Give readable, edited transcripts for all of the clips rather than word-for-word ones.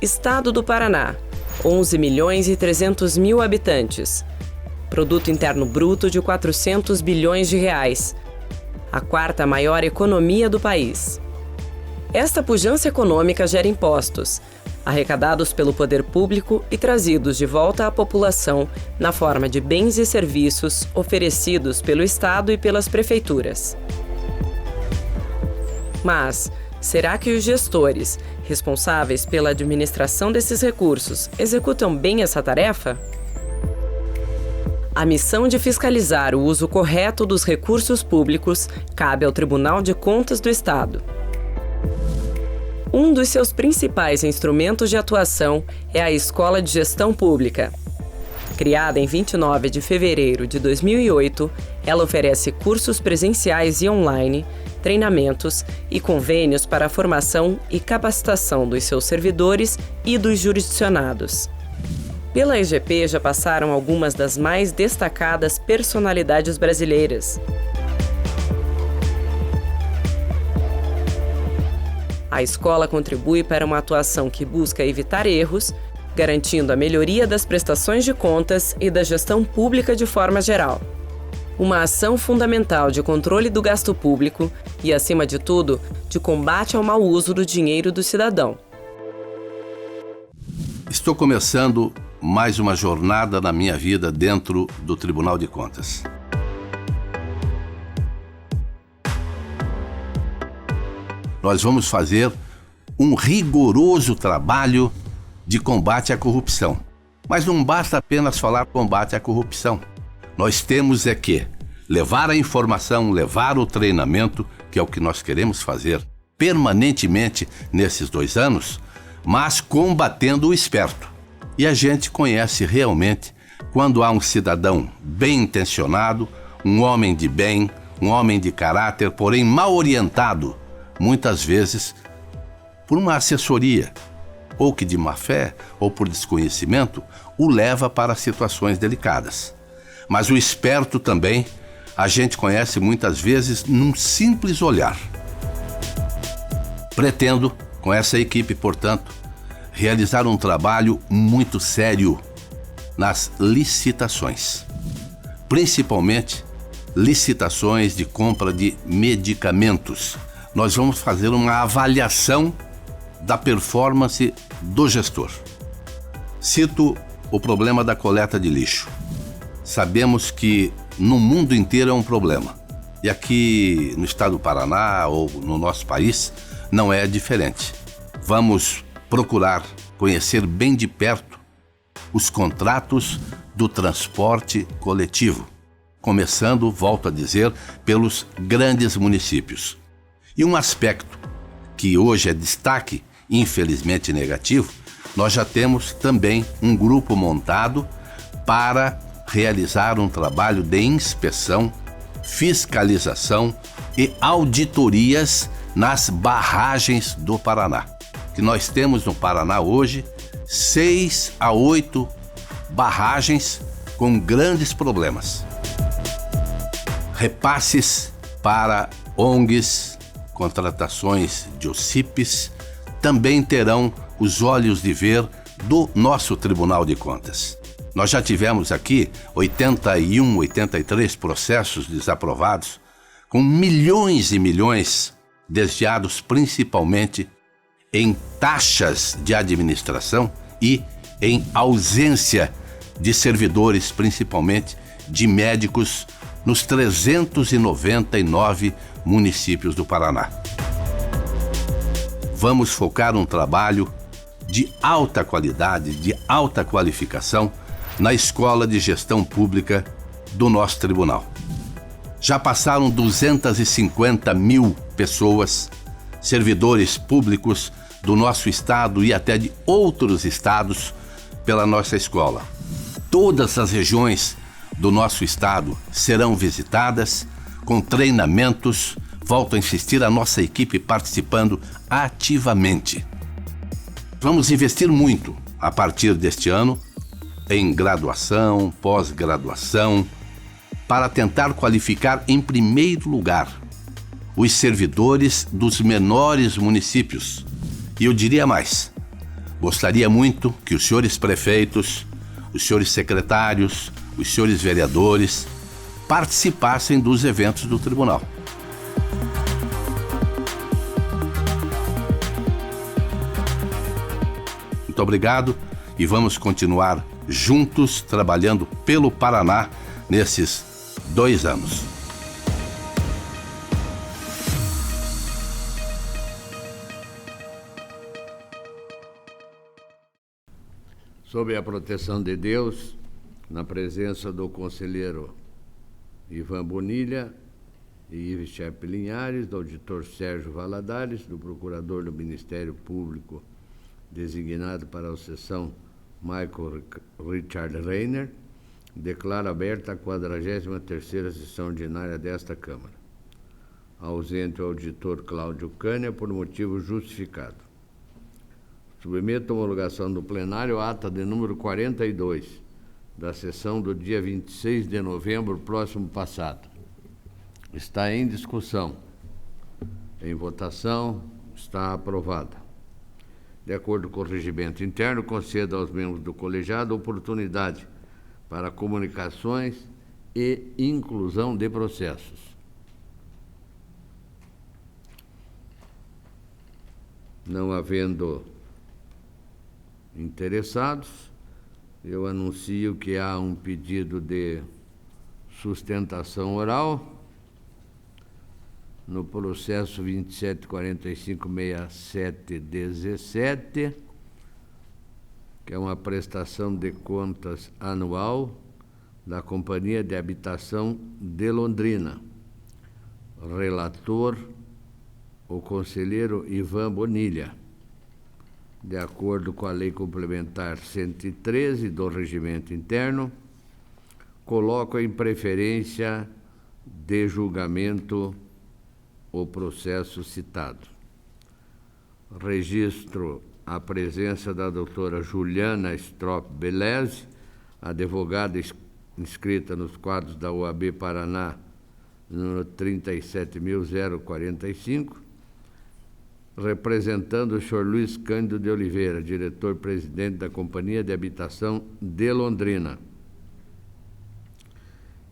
Estado do Paraná, 11.300.000 habitantes. Produto Interno Bruto de 400 bilhões de reais. A quarta maior economia do país. Esta pujança econômica gera impostos, arrecadados pelo poder público e trazidos de volta à população na forma de bens e serviços oferecidos pelo Estado e pelas prefeituras. Mas, será que os gestores, responsáveis pela administração desses recursos, executam bem essa tarefa? A missão de fiscalizar o uso correto dos recursos públicos cabe ao Tribunal de Contas do Estado. Um dos seus principais instrumentos de atuação é a Escola de Gestão Pública. Criada em 29 de fevereiro de 2008, ela oferece cursos presenciais e online, treinamentos e convênios para a formação e capacitação dos seus servidores e dos jurisdicionados. Pela EGP já passaram algumas das mais destacadas personalidades brasileiras. A escola contribui para uma atuação que busca evitar erros, garantindo a melhoria das prestações de contas e da gestão pública de forma geral. Uma ação fundamental de controle do gasto público e, acima de tudo, de combate ao mau uso do dinheiro do cidadão. Estou começando mais uma jornada na minha vida dentro do Tribunal de Contas. Nós vamos fazer um rigoroso trabalho de combate à corrupção. Mas não basta apenas falar combate à corrupção. Nós temos que levar a informação, levar o treinamento, que é o que nós queremos fazer permanentemente nesses 2 anos, mas combatendo o esperto. E a gente conhece realmente quando há um cidadão bem intencionado, um homem de bem, um homem de caráter, porém mal orientado, muitas vezes por uma assessoria, ou que de má fé, ou por desconhecimento, o leva para situações delicadas. Mas o esperto também, a gente conhece muitas vezes num simples olhar. Pretendo, com essa equipe, portanto, realizar um trabalho muito sério nas licitações. Principalmente, licitações de compra de medicamentos. Nós vamos fazer uma avaliação da performance do gestor. Cito o problema da coleta de lixo. Sabemos que no mundo inteiro é um problema. E aqui no estado do Paraná ou no nosso país não é diferente. Vamos procurar conhecer bem de perto os contratos do transporte coletivo, começando, volto a dizer, pelos grandes municípios. E um aspecto que hoje é destaque, infelizmente negativo, nós já temos também um grupo montado para realizar um trabalho de inspeção, fiscalização e auditorias nas barragens do Paraná. Que nós temos no Paraná hoje 6 a 8 barragens com grandes problemas. Repasses para ONGs, contratações de OCIPs, também terão os olhos de ver do nosso Tribunal de Contas. Nós já tivemos aqui 83 processos desaprovados, com milhões e milhões desviados principalmente em taxas de administração e em ausência de servidores, principalmente de médicos, nos 399 municípios do Paraná. Vamos focar um trabalho de alta qualidade, de alta qualificação na Escola de Gestão Pública do nosso tribunal. Já passaram 250 mil pessoas, servidores públicos do nosso estado e até de outros estados pela nossa escola. Todas as regiões do nosso estado serão visitadas com treinamentos. Volto a insistir, a nossa equipe participando ativamente. Vamos investir muito a partir deste ano em graduação, pós-graduação, para tentar qualificar em primeiro lugar os servidores dos menores municípios. E eu diria mais, Gostaria muito que os senhores prefeitos, os senhores secretários, os senhores vereadores participassem dos eventos do tribunal. Muito obrigado e vamos continuar juntos trabalhando pelo Paraná nesses 2 anos. Sob a proteção de Deus, na presença do conselheiro Ivan Bonilha e Ives Chepe Linhares, do auditor Sérgio Valadares, do procurador do Ministério Público designado para a sessão Michael Richard Reiner, declaro aberta a 43ª sessão ordinária desta Câmara. Ausente o auditor Cláudio Cânia por motivo justificado. Submeto à homologação do plenário a ata de número 42, da sessão do dia 26 de novembro próximo passado. Está em discussão. Em votação, está aprovada. De acordo com o regimento interno, concedo aos membros do colegiado oportunidade para comunicações e inclusão de processos. Não havendo interessados, eu anuncio que há um pedido de sustentação oral no processo 27456717, que é uma prestação de contas anual da Companhia de Habitação de Londrina. Relator, o conselheiro Ivan Bonilha. De acordo com a Lei Complementar 113 do Regimento Interno, coloco em preferência de julgamento o processo citado. Registro a presença da doutora Juliana Strop Beleze, advogada inscrita nos quadros da OAB Paraná, número 37.045, representando o senhor Luiz Cândido de Oliveira, diretor-presidente da Companhia de Habitação de Londrina,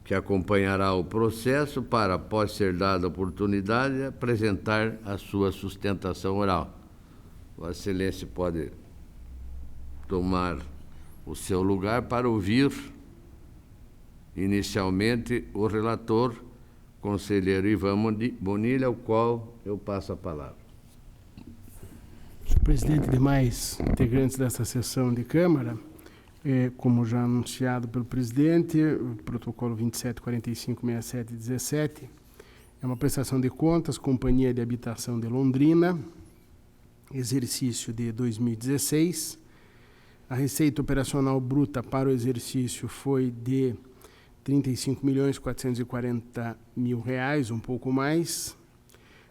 que acompanhará o processo para, após ser dada a oportunidade, apresentar a sua sustentação oral. Vossa Excelência pode tomar o seu lugar para ouvir, inicialmente, o relator, conselheiro Ivan Bonilha, ao qual eu passo a palavra. Senhor presidente e demais integrantes desta sessão de Câmara, como já anunciado pelo presidente, o protocolo 27456717 é uma prestação de contas, Companhia de Habitação de Londrina, exercício de 2016. A receita operacional bruta para o exercício foi de R$ 35.440.000, um pouco mais.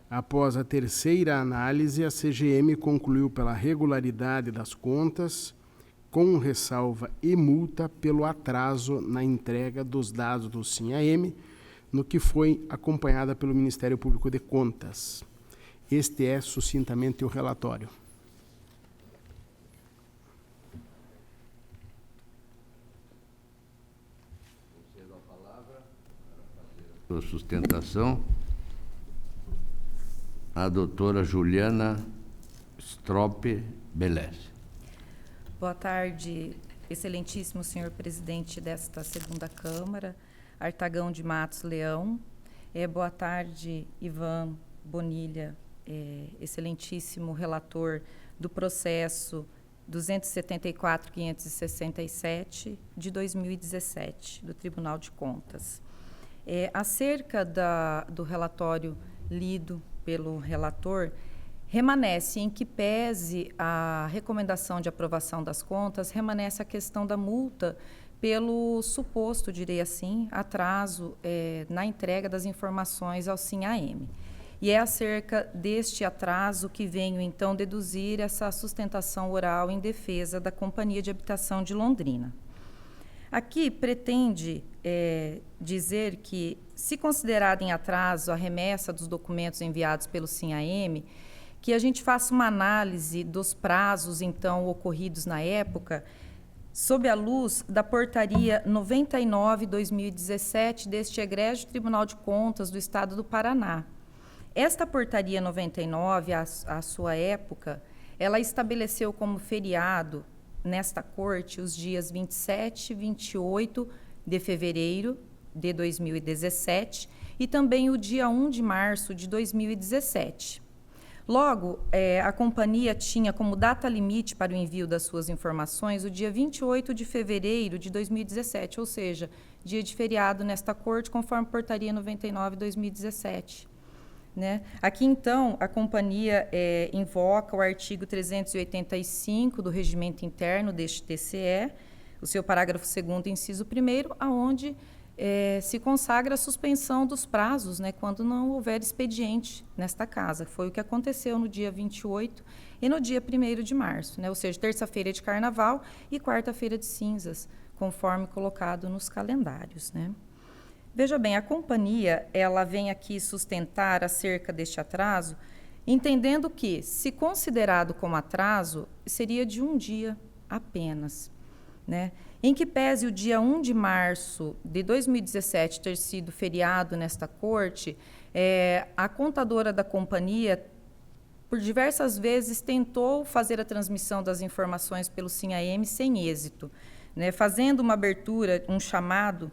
Após a terceira análise, a CGM concluiu pela regularidade das contas, com ressalva e multa pelo atraso na entrega dos dados do SIM-AM, no que foi acompanhada pelo Ministério Público de Contas. Este é sucintamente o relatório. Concedo a palavra para fazer a sustentação a doutora Juliana Strop Beleze. Boa tarde, excelentíssimo senhor presidente desta segunda Câmara, Artagão de Matos Leão. Boa tarde, Ivan Bonilha, excelentíssimo relator do processo 274.567 de 2017, do Tribunal de Contas. Acerca do relatório lido pelo relator, remanesce em que pese a recomendação de aprovação das contas, remanesce a questão da multa pelo suposto, direi assim, atraso na entrega das informações ao SIM-AM. E é acerca deste atraso que venho, então, deduzir essa sustentação oral em defesa da Companhia de Habitação de Londrina. Aqui pretende dizer que, se considerada em atraso a remessa dos documentos enviados pelo SIM-AM, que a gente faça uma análise dos prazos, então, ocorridos na época, sob a luz da Portaria 99/2017 deste Egrégio Tribunal de Contas do Estado do Paraná. Esta Portaria 99, à sua época, ela estabeleceu como feriado nesta corte os dias 27 e 28 de fevereiro de 2017 e também o dia 1 de março de 2017. Logo, a companhia tinha como data limite para o envio das suas informações o dia 28 de fevereiro de 2017, ou seja, dia de feriado nesta corte, conforme Portaria 99/2017. Né? Aqui, então, a companhia invoca o artigo 385 do Regimento Interno deste TCE, o seu parágrafo 2º, inciso 1º, aonde se consagra a suspensão dos prazos, né, quando não houver expediente nesta casa. Foi o que aconteceu no dia 28 e no dia 1º de março, né, ou seja, terça-feira de Carnaval e quarta-feira de cinzas, conforme colocado nos calendários. Né. Veja bem, a companhia ela vem aqui sustentar acerca deste atraso, entendendo que, se considerado como atraso, seria de um dia apenas. Né? Em que pese o dia 1 de março de 2017 ter sido feriado nesta corte, a contadora da companhia, por diversas vezes, tentou fazer a transmissão das informações pelo SIM-AM sem êxito, né? Fazendo uma abertura, um chamado,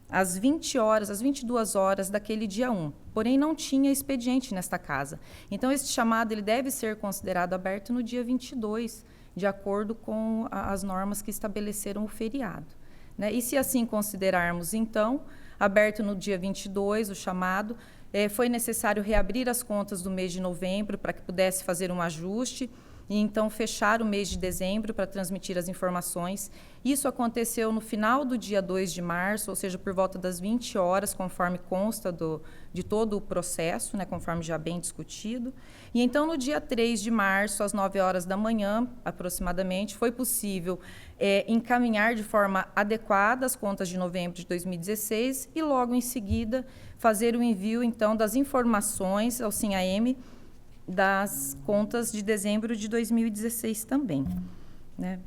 às 22 horas daquele dia 1. Porém, não tinha expediente nesta casa. Então, esse chamado ele deve ser considerado aberto no dia 22, de acordo com as normas que estabeleceram o feriado. Né? E se assim considerarmos, então, aberto no dia 22, o chamado, foi necessário reabrir as contas do mês de novembro para que pudesse fazer um ajuste e, então, fechar o mês de dezembro para transmitir as informações. Isso aconteceu no final do dia 2 de março, ou seja, por volta das 20 horas, conforme consta de todo o processo, né, conforme já bem discutido. E, então, no dia 3 de março, às 9 horas da manhã, aproximadamente, foi possível encaminhar de forma adequada as contas de novembro de 2016 e, logo em seguida, fazer o envio, então, das informações ao SIM-AM das contas de dezembro de 2016 também. Né?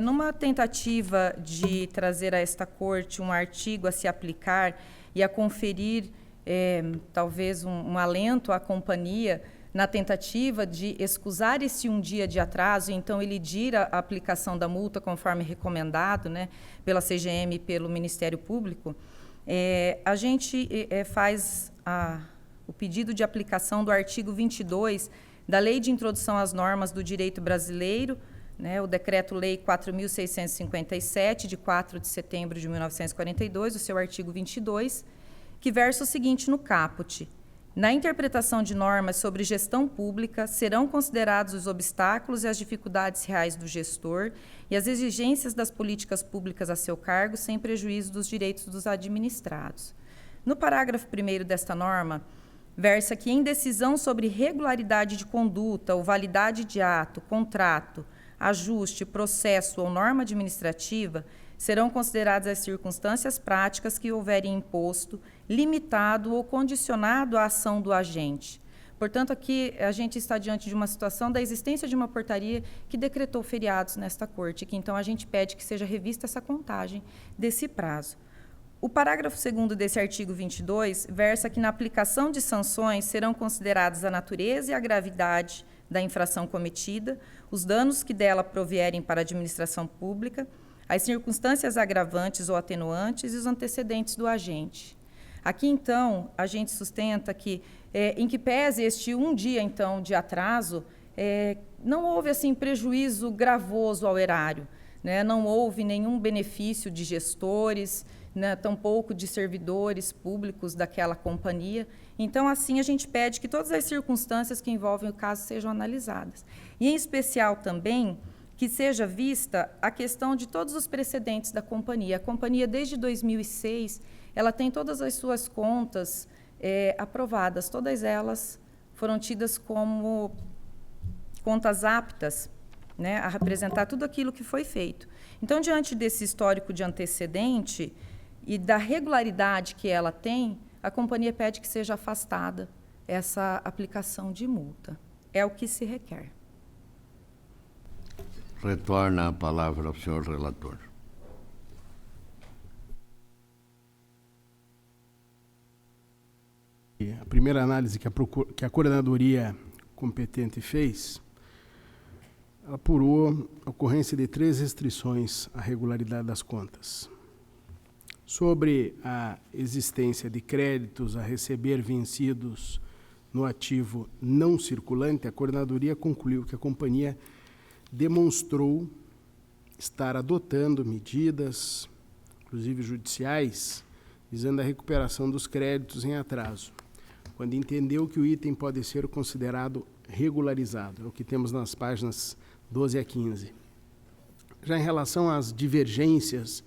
Numa tentativa de trazer a esta corte um artigo a se aplicar e a conferir, talvez, um alento à companhia na tentativa de escusar esse um dia de atraso, então elidir a aplicação da multa conforme recomendado, né, pela CGM e pelo Ministério Público, a gente faz o pedido de aplicação do artigo 22 da Lei de Introdução às Normas do Direito Brasileiro, né, o Decreto-Lei 4.657, de 4 de setembro de 1942, o seu artigo 22, que versa o seguinte no caput: na interpretação de normas sobre gestão pública, serão considerados os obstáculos e as dificuldades reais do gestor e as exigências das políticas públicas a seu cargo, sem prejuízo dos direitos dos administrados. No parágrafo 1º desta norma, versa que, em decisão sobre regularidade de conduta ou validade de ato, contrato, ajuste, processo ou norma administrativa, serão consideradas as circunstâncias práticas que houverem imposto, limitado ou condicionado a ação do agente. Portanto, aqui a gente está diante de uma situação da existência de uma portaria que decretou feriados nesta corte, que então a gente pede que seja revista essa contagem desse prazo. O parágrafo 2º desse artigo 22 versa que, na aplicação de sanções, serão consideradas a natureza e a gravidade da infração cometida, os danos que dela provierem para a administração pública, as circunstâncias agravantes ou atenuantes e os antecedentes do agente. Aqui, então, a gente sustenta que, em que pese este um dia, então, de atraso, não houve, assim, prejuízo gravoso ao erário, né? Não houve nenhum benefício de gestores, né, tampouco de servidores públicos daquela companhia. Então, assim, a gente pede que todas as circunstâncias que envolvem o caso sejam analisadas. E, em especial, também, que seja vista a questão de todos os precedentes da companhia. A companhia, desde 2006, ela tem todas as suas contas aprovadas. Todas elas foram tidas como contas aptas, né, a representar tudo aquilo que foi feito. Então, diante desse histórico de antecedente e da regularidade que ela tem, a companhia pede que seja afastada essa aplicação de multa. é o que se requer. Retorna a palavra ao senhor relator. A primeira análise que a coordenadoria competente fez, ela apurou a ocorrência de 3 restrições à regularidade das contas. Sobre a existência de créditos a receber vencidos no ativo não circulante, a coordenadoria concluiu que a companhia demonstrou estar adotando medidas, inclusive judiciais, visando a recuperação dos créditos em atraso, quando entendeu que o item pode ser considerado regularizado. É o que temos nas páginas 12 a 15. Já em relação às divergências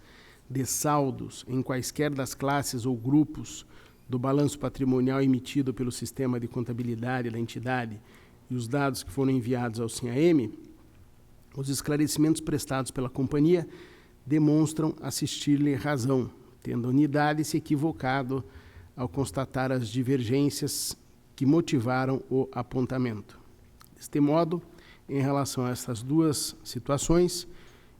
de saldos em quaisquer das classes ou grupos do balanço patrimonial emitido pelo sistema de contabilidade da entidade e os dados que foram enviados ao SINAM, os esclarecimentos prestados pela companhia demonstram assistir-lhe razão, tendo a unidade se equivocado ao constatar as divergências que motivaram o apontamento. Deste modo, em relação a essas 2 situações,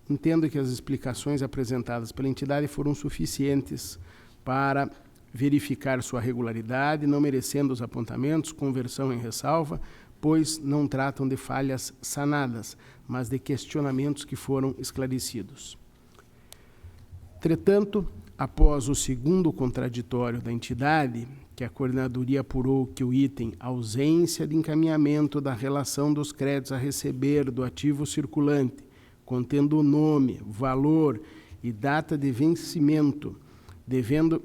entendo que as explicações apresentadas pela entidade foram suficientes para verificar sua regularidade, não merecendo os apontamentos, conversão em ressalva, pois não tratam de falhas sanadas, mas de questionamentos que foram esclarecidos. Entretanto, após o segundo contraditório da entidade, que a coordenadoria apurou que o item ausência de encaminhamento da relação dos créditos a receber do ativo circulante, contendo o nome, valor e data de vencimento, devendo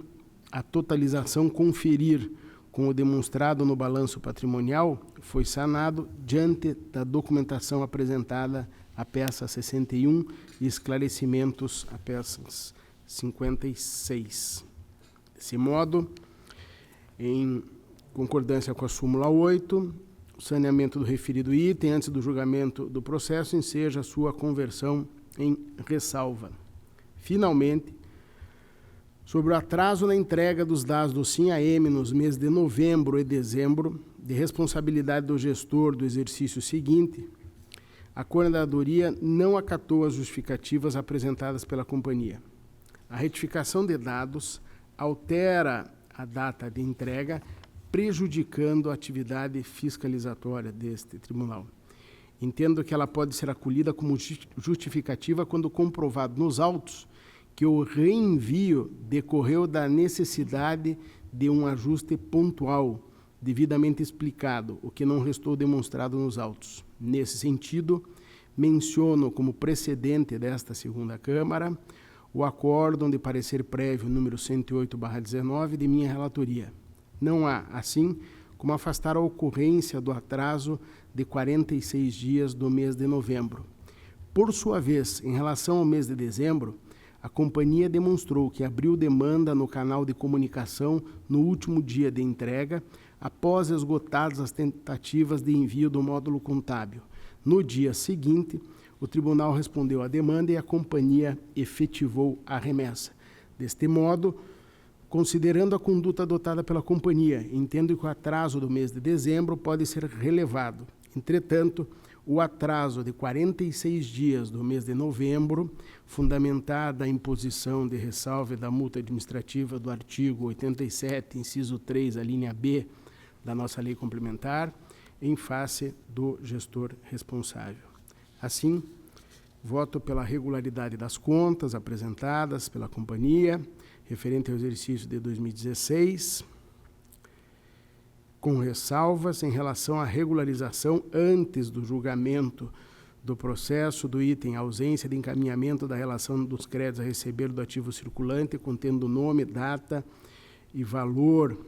a totalização conferir com o demonstrado no balanço patrimonial, foi sanado diante da documentação apresentada à peça 61 e esclarecimentos à peça 56. Desse modo, em concordância com a súmula 8, o saneamento do referido item antes do julgamento do processo enseja sua conversão em ressalva. Finalmente, sobre o atraso na entrega dos dados do SINAM nos meses de novembro e dezembro, de responsabilidade do gestor do exercício seguinte, a coordenadoria não acatou as justificativas apresentadas pela companhia. A retificação de dados altera a data de entrega, prejudicando a atividade fiscalizatória deste tribunal. Entendo que ela pode ser acolhida como justificativa quando comprovado nos autos que o reenvio decorreu da necessidade de um ajuste pontual, devidamente explicado, o que não restou demonstrado nos autos. Nesse sentido, menciono como precedente desta segunda Câmara o acórdão de parecer prévio número 108/19 de minha relatoria. Não há, assim, como afastar a ocorrência do atraso de 46 dias do mês de novembro. Por sua vez, em relação ao mês de dezembro, a companhia demonstrou que abriu demanda no canal de comunicação no último dia de entrega, após esgotadas as tentativas de envio do módulo contábil. No dia seguinte, o tribunal respondeu à demanda e a companhia efetivou a remessa. Deste modo, considerando a conduta adotada pela companhia, entendo que o atraso do mês de dezembro pode ser relevado. Entretanto, o atraso de 46 dias do mês de novembro, fundamentada a imposição de ressalva da multa administrativa do artigo 87, inciso 3, a linha B da nossa lei complementar, em face do gestor responsável. Assim, voto pela regularidade das contas apresentadas pela companhia, referente ao exercício de 2016, com ressalvas em relação à regularização antes do julgamento do processo do item ausência de encaminhamento da relação dos créditos a receber do ativo circulante, contendo nome, data e valor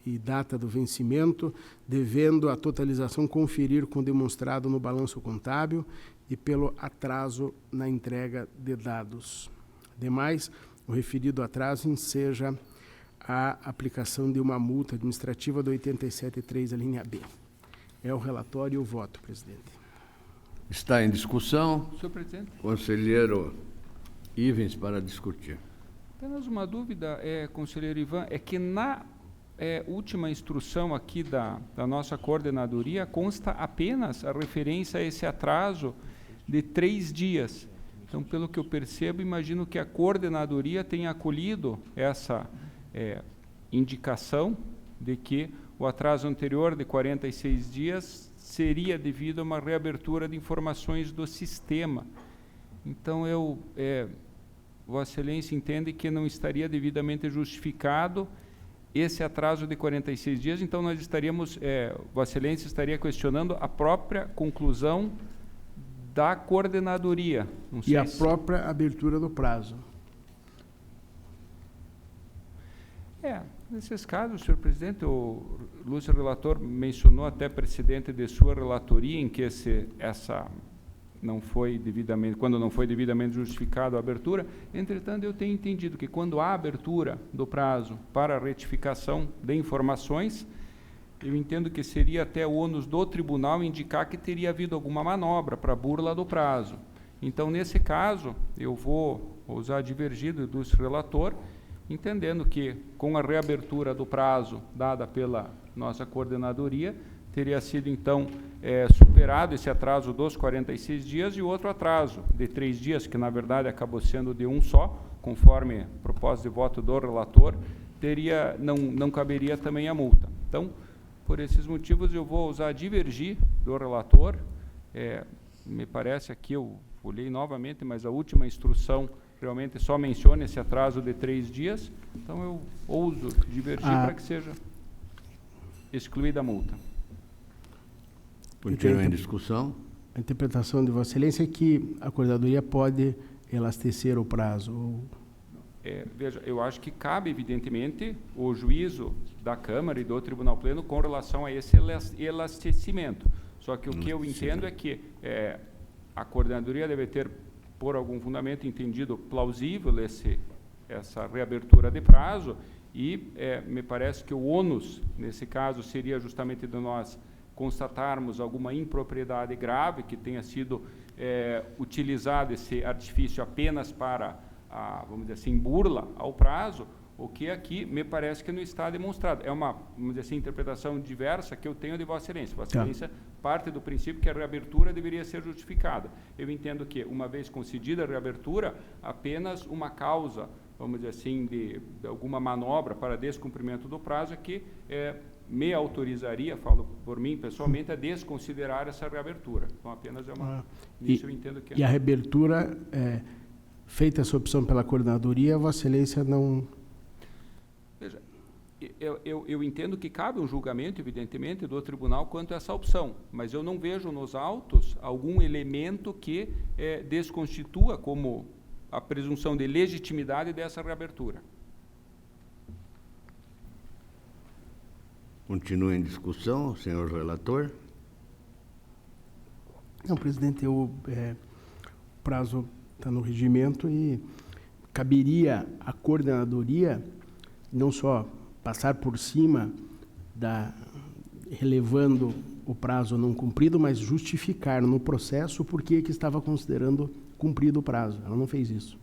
e data do vencimento, devendo a totalização conferir com o demonstrado no balanço contábil e pelo atraso na entrega de dados. Ademais, o referido atraso enseja a aplicação de uma multa administrativa do 87.3, a linha B. É o relatório e o voto, presidente. Está em discussão. Senhor presidente. Conselheiro Ivens, para discutir. Apenas uma dúvida, conselheiro Ivan, é que última instrução aqui da nossa coordenadoria consta apenas a referência a esse atraso de 3 dias. Então, pelo que eu percebo, imagino que a coordenadoria tenha acolhido essa indicação de que o atraso anterior de 46 dias seria devido a uma reabertura de informações do sistema. Então, Vossa Excelência entende que não estaria devidamente justificado esse atraso de 46 dias, então nós estaríamos, Vossa Excelência estaria questionando a própria conclusão da coordenadoria. Não sei e a própria abertura do prazo. Nesses casos, senhor presidente, o Lúcio relator mencionou até precedente de sua relatoria em que quando não foi devidamente justificado a abertura. Entretanto, eu tenho entendido que quando há abertura do prazo para a retificação de informações, eu entendo que seria até o ônus do tribunal indicar que teria havido alguma manobra para burla do prazo. Então, nesse caso, eu vou ousar divergir do ilustre relator, entendendo que, com a reabertura do prazo dada pela nossa coordenadoria, teria sido, então, superado esse atraso dos 46 dias e o outro atraso de 3 dias, que, na verdade, acabou sendo de um só, conforme propósito de voto do relator, não caberia também a multa. Então, por esses motivos, eu vou ousar divergir do relator. Me parece aqui, eu olhei novamente, mas a última instrução realmente só menciona esse atraso de 3 dias, então eu ouso divergir para que seja excluída a multa. Continua em discussão. A interpretação de Vossa Excelência é que a coordenadoria pode elastecer o prazo. Veja, eu acho que cabe, evidentemente, o juízo da Câmara e do Tribunal Pleno com relação a esse elastecimento. Só que o que eu entendo é que a coordenadoria deve ter, por algum fundamento, entendido plausível essa reabertura de prazo e me parece que o ônus, nesse caso, seria justamente de nós constatarmos alguma impropriedade grave, que tenha sido utilizado esse artifício apenas para, vamos dizer assim, burla ao prazo, o que aqui me parece que não está demonstrado. É uma, vamos dizer assim, interpretação diversa que eu tenho de Vossa Excelência. Vossa Excelência parte do princípio que a reabertura deveria ser justificada. Eu entendo que, uma vez concedida a reabertura, apenas uma causa, vamos dizer assim, de alguma manobra para descumprimento do prazo que me autorizaria, falo por mim pessoalmente, a desconsiderar essa reabertura. Então, apenas isso eu entendo que E a reabertura, feita essa opção pela coordenadoria, Vossa Excelência não... Veja, eu entendo que cabe um julgamento, evidentemente, do tribunal quanto a essa opção, mas eu não vejo nos autos algum elemento que desconstitua como a presunção de legitimidade dessa reabertura. Continua em discussão, senhor relator. Não, presidente, o prazo está no regimento e caberia à coordenadoria não só passar por cima relevando o prazo não cumprido, mas justificar no processo por que estava considerando cumprido o prazo. Ela não fez isso.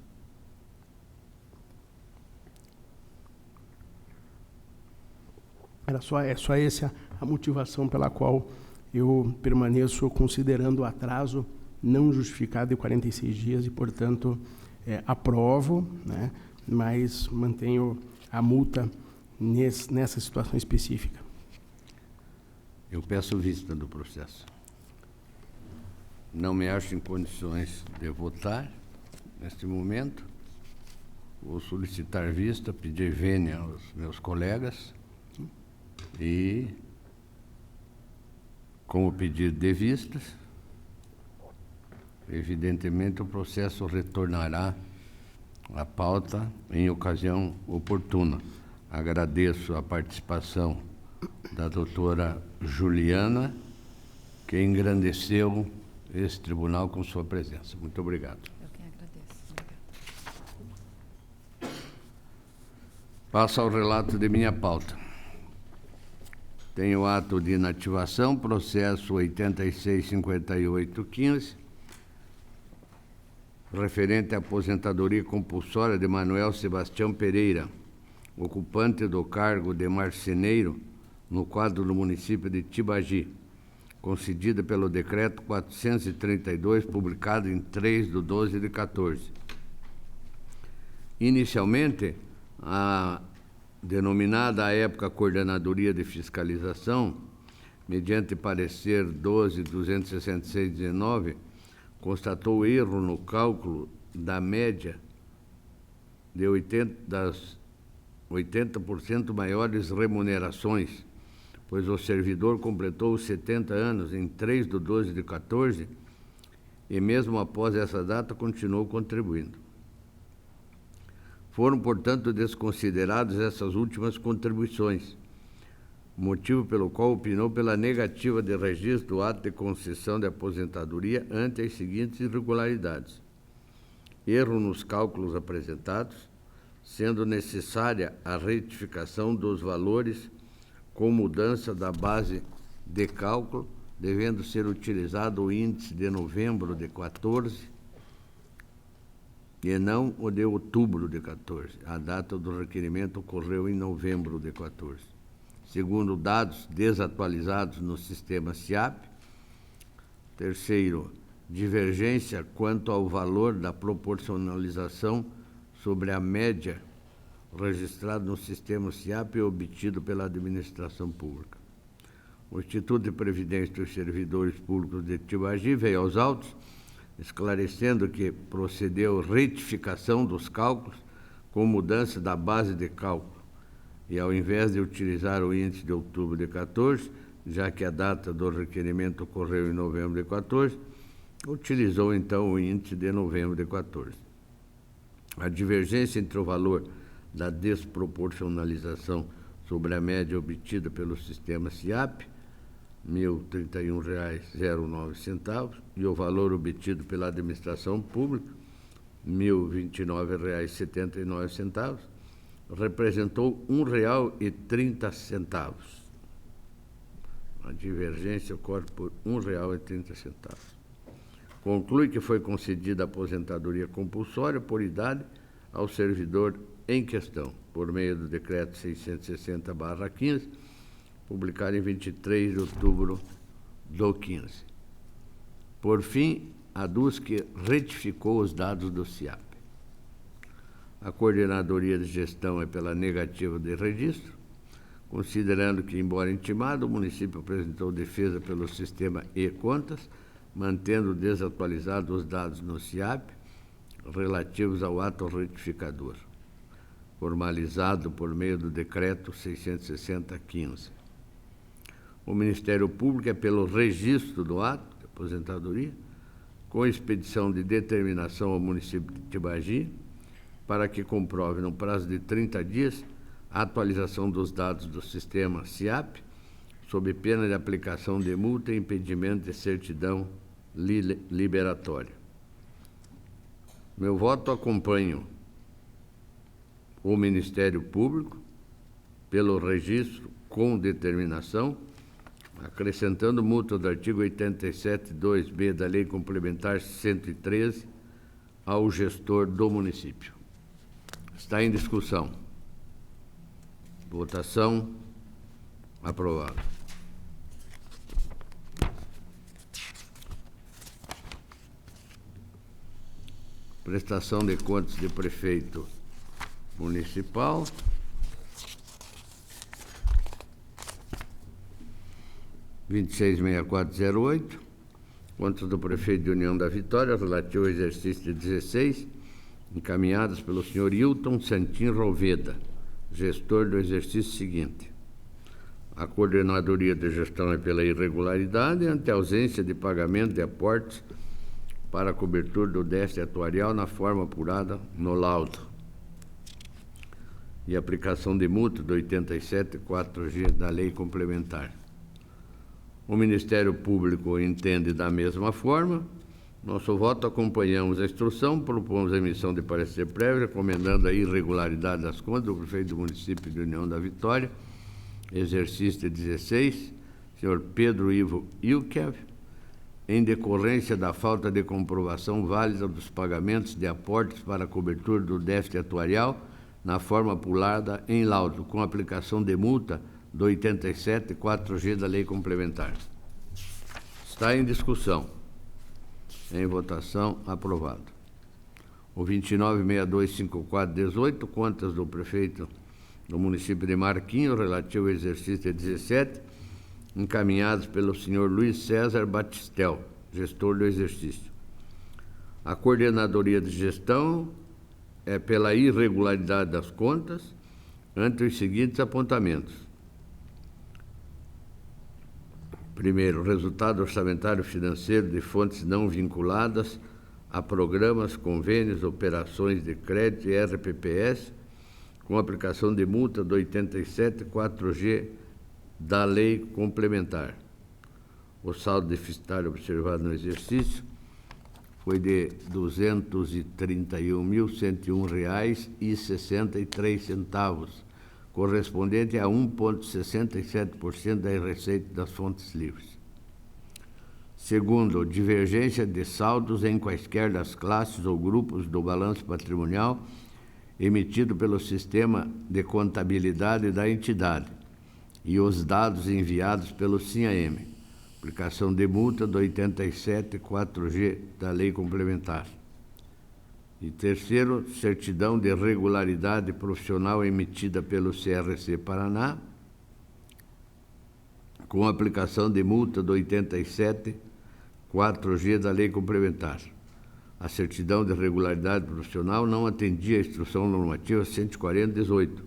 É só essa a motivação pela qual eu permaneço considerando o atraso não justificado de 46 dias e, portanto, aprovo, né, mas mantenho a multa nessa situação específica. Eu peço vista do processo. Não me acho em condições de votar neste momento. Vou solicitar vista, pedir vênia aos meus colegas e, com o pedido de vistas, evidentemente o processo retornará à pauta em ocasião oportuna. Agradeço a participação da doutora Juliana, que engrandeceu esse tribunal com sua presença. Muito obrigado. Eu que agradeço. Obrigada. Passo ao relato de minha pauta. Tenho ato de inativação, processo 865815, referente à aposentadoria compulsória de Manuel Sebastião Pereira, ocupante do cargo de marceneiro no quadro do município de Tibagi, concedida pelo Decreto 432, publicado em 3/12/14. Inicialmente, a denominada à época Coordenadoria de Fiscalização, mediante parecer 12.266/19, constatou erro no cálculo da média de 80% maiores remunerações, pois o servidor completou os 70 anos em 3/12/14 e mesmo após essa data continuou contribuindo. Foram, portanto, desconsideradas essas últimas contribuições, motivo pelo qual opinou pela negativa de registro do ato de concessão de aposentadoria ante as seguintes irregularidades: erro nos cálculos apresentados, sendo necessária a retificação dos valores com mudança da base de cálculo, devendo ser utilizado o índice de novembro de 14 e não o de outubro de 14. A data do requerimento ocorreu em novembro de 14. Segundo, dados desatualizados no sistema SIAP. Terceiro, divergência quanto ao valor da proporcionalização sobre a média registrado no sistema SIAP e obtido pela administração pública. O Instituto de Previdência dos Servidores Públicos de Tibagi veio aos autos, esclarecendo que procedeu retificação dos cálculos com mudança da base de cálculo e, ao invés de utilizar o índice de outubro de 14, já que a data do requerimento ocorreu em novembro de 14, utilizou então o índice de novembro de 14. A divergência entre o valor da desproporcionalização sobre a média obtida pelo sistema SIAP, R$ 1.031,09, e o valor obtido pela administração pública, R$ 1.029,79, representou R$ 1,30. A divergência ocorre por R$ 1,30. Conclui que foi concedida a aposentadoria compulsória por idade ao servidor em questão, por meio do Decreto 660/15, publicado em 23 de outubro do 15. Por fim, aduz que retificou os dados do SIAP. A Coordenadoria de Gestão é pela negativa de registro, considerando que, embora intimado, o município apresentou defesa pelo sistema e-contas, mantendo desatualizados os dados no SIAP relativos ao ato retificador, formalizado por meio do Decreto 660/15. O Ministério Público é pelo registro do ato de aposentadoria, com expedição de determinação ao município de Tibagi, para que comprove, no prazo de 30 dias, a atualização dos dados do sistema SIAP, sob pena de aplicação de multa e impedimento de certidão liberatória. Meu voto acompanho o Ministério Público pelo registro com determinação, acrescentando multa do artigo 87.2b da Lei Complementar 113 ao gestor do município. Está em discussão. Votação aprovada. Prestação de contas de prefeito municipal. R$ 26.6408, contas do prefeito de União da Vitória, relativo ao exercício de 16, encaminhadas pelo senhor Hilton Santin Roveda, gestor do exercício seguinte. A Coordenadoria de Gestão é pela irregularidade ante a ausência de pagamento de aportes para a cobertura do déficit atuarial na forma apurada no laudo e aplicação de multa do 87.4G da Lei Complementar. O Ministério Público entende da mesma forma. Nosso voto acompanhamos a instrução, propomos a emissão de parecer prévio, recomendando a irregularidade das contas do prefeito do município de União da Vitória, exercício de 16, senhor Pedro Ivo Ilkev, em decorrência da falta de comprovação válida dos pagamentos de aportes para a cobertura do déficit atuarial na forma pulada em laudo, com aplicação de multa do 87 4G da Lei Complementar. Está em discussão. Em votação, aprovado. O 29625418, contas do prefeito do município de Marquinho, relativo ao exercício de 17, encaminhados pelo senhor Luiz César Batistel, gestor do exercício. A coordenadoria de gestão é pela irregularidade das contas, ante os seguintes apontamentos. Primeiro, resultado orçamentário financeiro de fontes não vinculadas a programas, convênios, operações de crédito e RPPS, com aplicação de multa do 87 4G da Lei Complementar. O saldo deficitário observado no exercício foi de R$ 231.101,63, correspondente a 1,67% das receitas das fontes livres. Segundo, divergência de saldos em quaisquer das classes ou grupos do balanço patrimonial emitido pelo sistema de contabilidade da entidade e os dados enviados pelo SINAM. Aplicação de multa do 87 4G da Lei Complementar. E terceiro, certidão de regularidade profissional emitida pelo CRC Paraná, com aplicação de multa do 87 4G da Lei Complementar. A certidão de regularidade profissional não atendia à instrução normativa 140/18,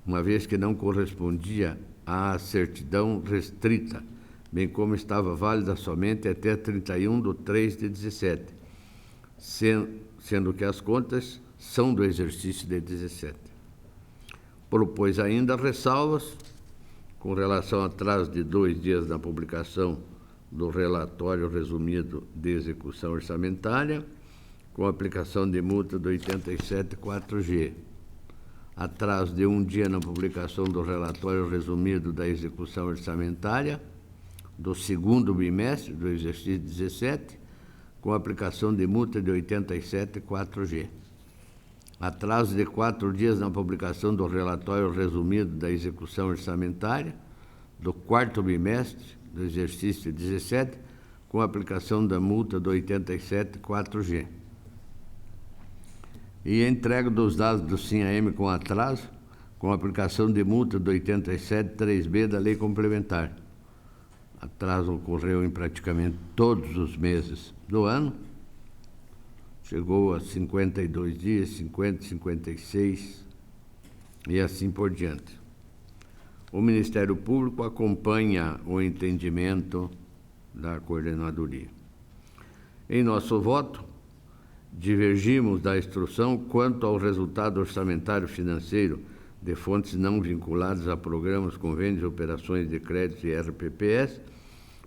uma vez que não correspondia à certidão restrita, bem como estava válida somente até 31/3/17, sendo que as contas são do exercício de 17. Propôs ainda ressalvas com relação ao atraso de 2 dias na publicação do relatório resumido de execução orçamentária, com aplicação de multa do 87 4G. Atraso de 1 dia na publicação do relatório resumido da execução orçamentária do 2º bimestre do exercício 17, com aplicação de multa de 87 4G. Atraso de 4 dias na publicação do relatório resumido da execução orçamentária do 4º bimestre do exercício 17, com aplicação da multa do 87 4G. E entrega dos dados do SINAM com atraso, com aplicação de multa do 87 3B da Lei Complementar. Atraso ocorreu em praticamente todos os meses do ano, chegou a 52 dias, 50, 56 e assim por diante. O Ministério Público acompanha o entendimento da coordenadoria. Em nosso voto, divergimos da instrução quanto ao resultado orçamentário financeiro de fontes não vinculadas a programas, convênios, operações de crédito e RPPS,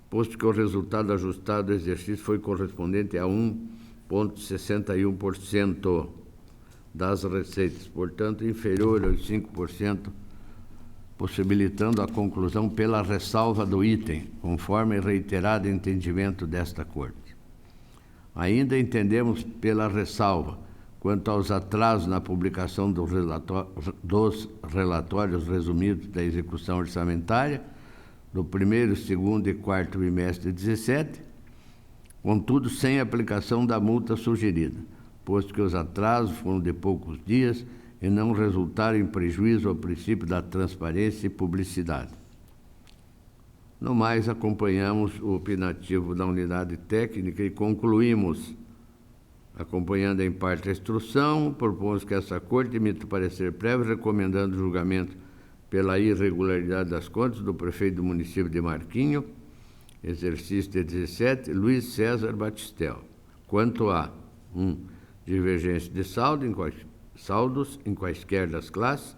posto que o resultado ajustado do exercício foi correspondente a 1,61% das receitas, portanto, inferior aos 5%, possibilitando a conclusão pela ressalva do item, conforme reiterado entendimento desta Corte. Ainda entendemos pela ressalva quanto aos atrasos na publicação dos relatórios resumidos da execução orçamentária do 1º, 2º e 4º bimestre de 17, contudo sem aplicação da multa sugerida, posto que os atrasos foram de poucos dias e não resultaram em prejuízo ao princípio da transparência e publicidade. No mais, acompanhamos o opinativo da unidade técnica e concluímos, acompanhando em parte a instrução, propomos que essa Corte emita parecer prévio recomendando o julgamento pela irregularidade das contas do prefeito do município de Marquinho, exercício de 17, Luiz César Batistel, quanto a 1. Divergência de saldos em quaisquer das classes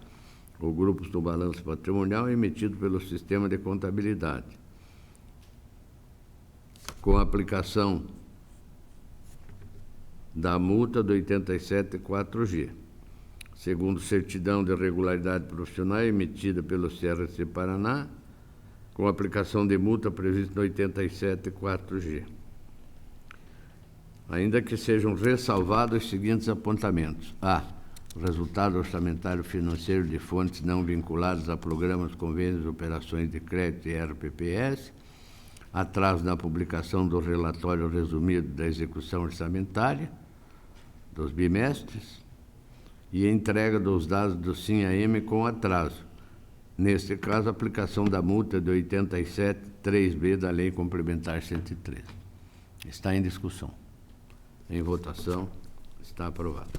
ou grupos do balanço patrimonial emitido pelo sistema de contabilidade, com aplicação da multa do 87 4G. Segundo, certidão de regularidade profissional emitida pelo CRC Paraná, com aplicação de multa prevista no 87 4G. Ainda que sejam ressalvados os seguintes apontamentos. A. resultado orçamentário financeiro de fontes não vinculadas a programas, convênios, operações de crédito e RPPS, atraso na publicação do relatório resumido da execução orçamentária dos bimestres e entrega dos dados do SIM-AM com atraso. Neste caso, a aplicação da multa de 87.3b da Lei Complementar 113. Está em discussão. Em votação, está aprovado.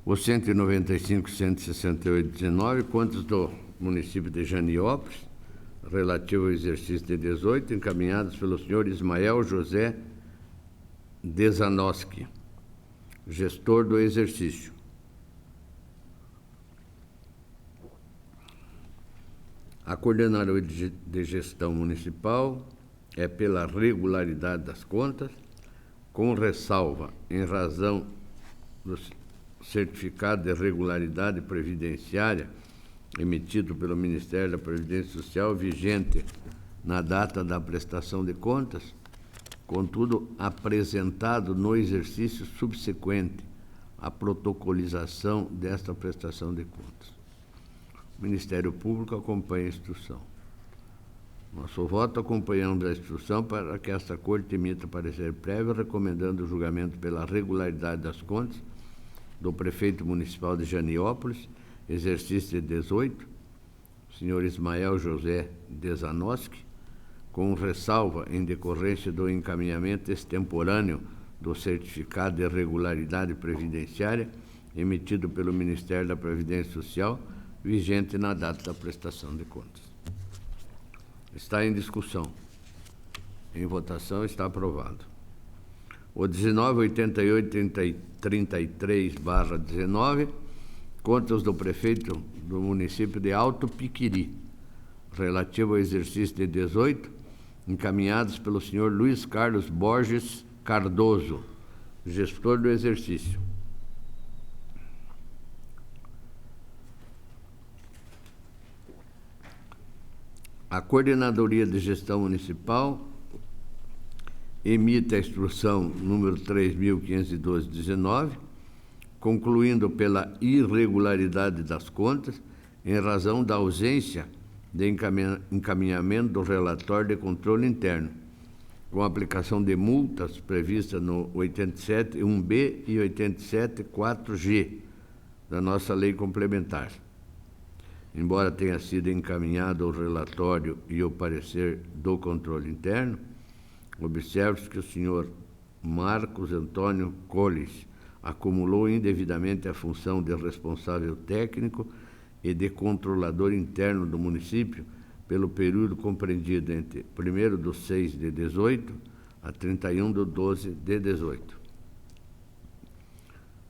O 195, 168, 19, contas do município de Janiópolis, relativo ao exercício de 18, encaminhados pelo senhor Ismael José Desanoski, gestor do exercício. A Coordenadoria de Gestão Municipal é pela regularidade das contas, com ressalva em razão do certificado de regularidade previdenciária emitido pelo Ministério da Previdência Social, vigente na data da prestação de contas, contudo apresentado no exercício subsequente à protocolização desta prestação de contas. O Ministério Público acompanha a instrução. Nosso voto acompanhando a instrução para que esta Corte emita parecer prévio recomendando o julgamento pela regularidade das contas do prefeito municipal de Janiópolis, exercício de 18, senhor Ismael José Desanoski, com ressalva em decorrência do encaminhamento extemporâneo do certificado de regularidade previdenciária emitido pelo Ministério da Previdência Social, vigente na data da prestação de contas. Está em discussão. Em votação, está aprovado. O 1988-33/19, contas do prefeito do município de Alto Piquiri, relativo ao exercício de 18, encaminhados pelo senhor Luiz Carlos Borges Cardoso, gestor do exercício. A Coordenadoria de Gestão Municipal emite a instrução número 3.512/19, concluindo pela irregularidade das contas, em razão da ausência de encaminhamento do relatório de controle interno, com aplicação de multas previstas no 87.1b e 87.4g da nossa lei complementar. Embora tenha sido encaminhado o relatório e o parecer do controle interno, observe-se que o senhor Marcos Antônio Colles acumulou indevidamente a função de responsável técnico e de controlador interno do município pelo período compreendido entre 1º/6/18 a 31/12/18.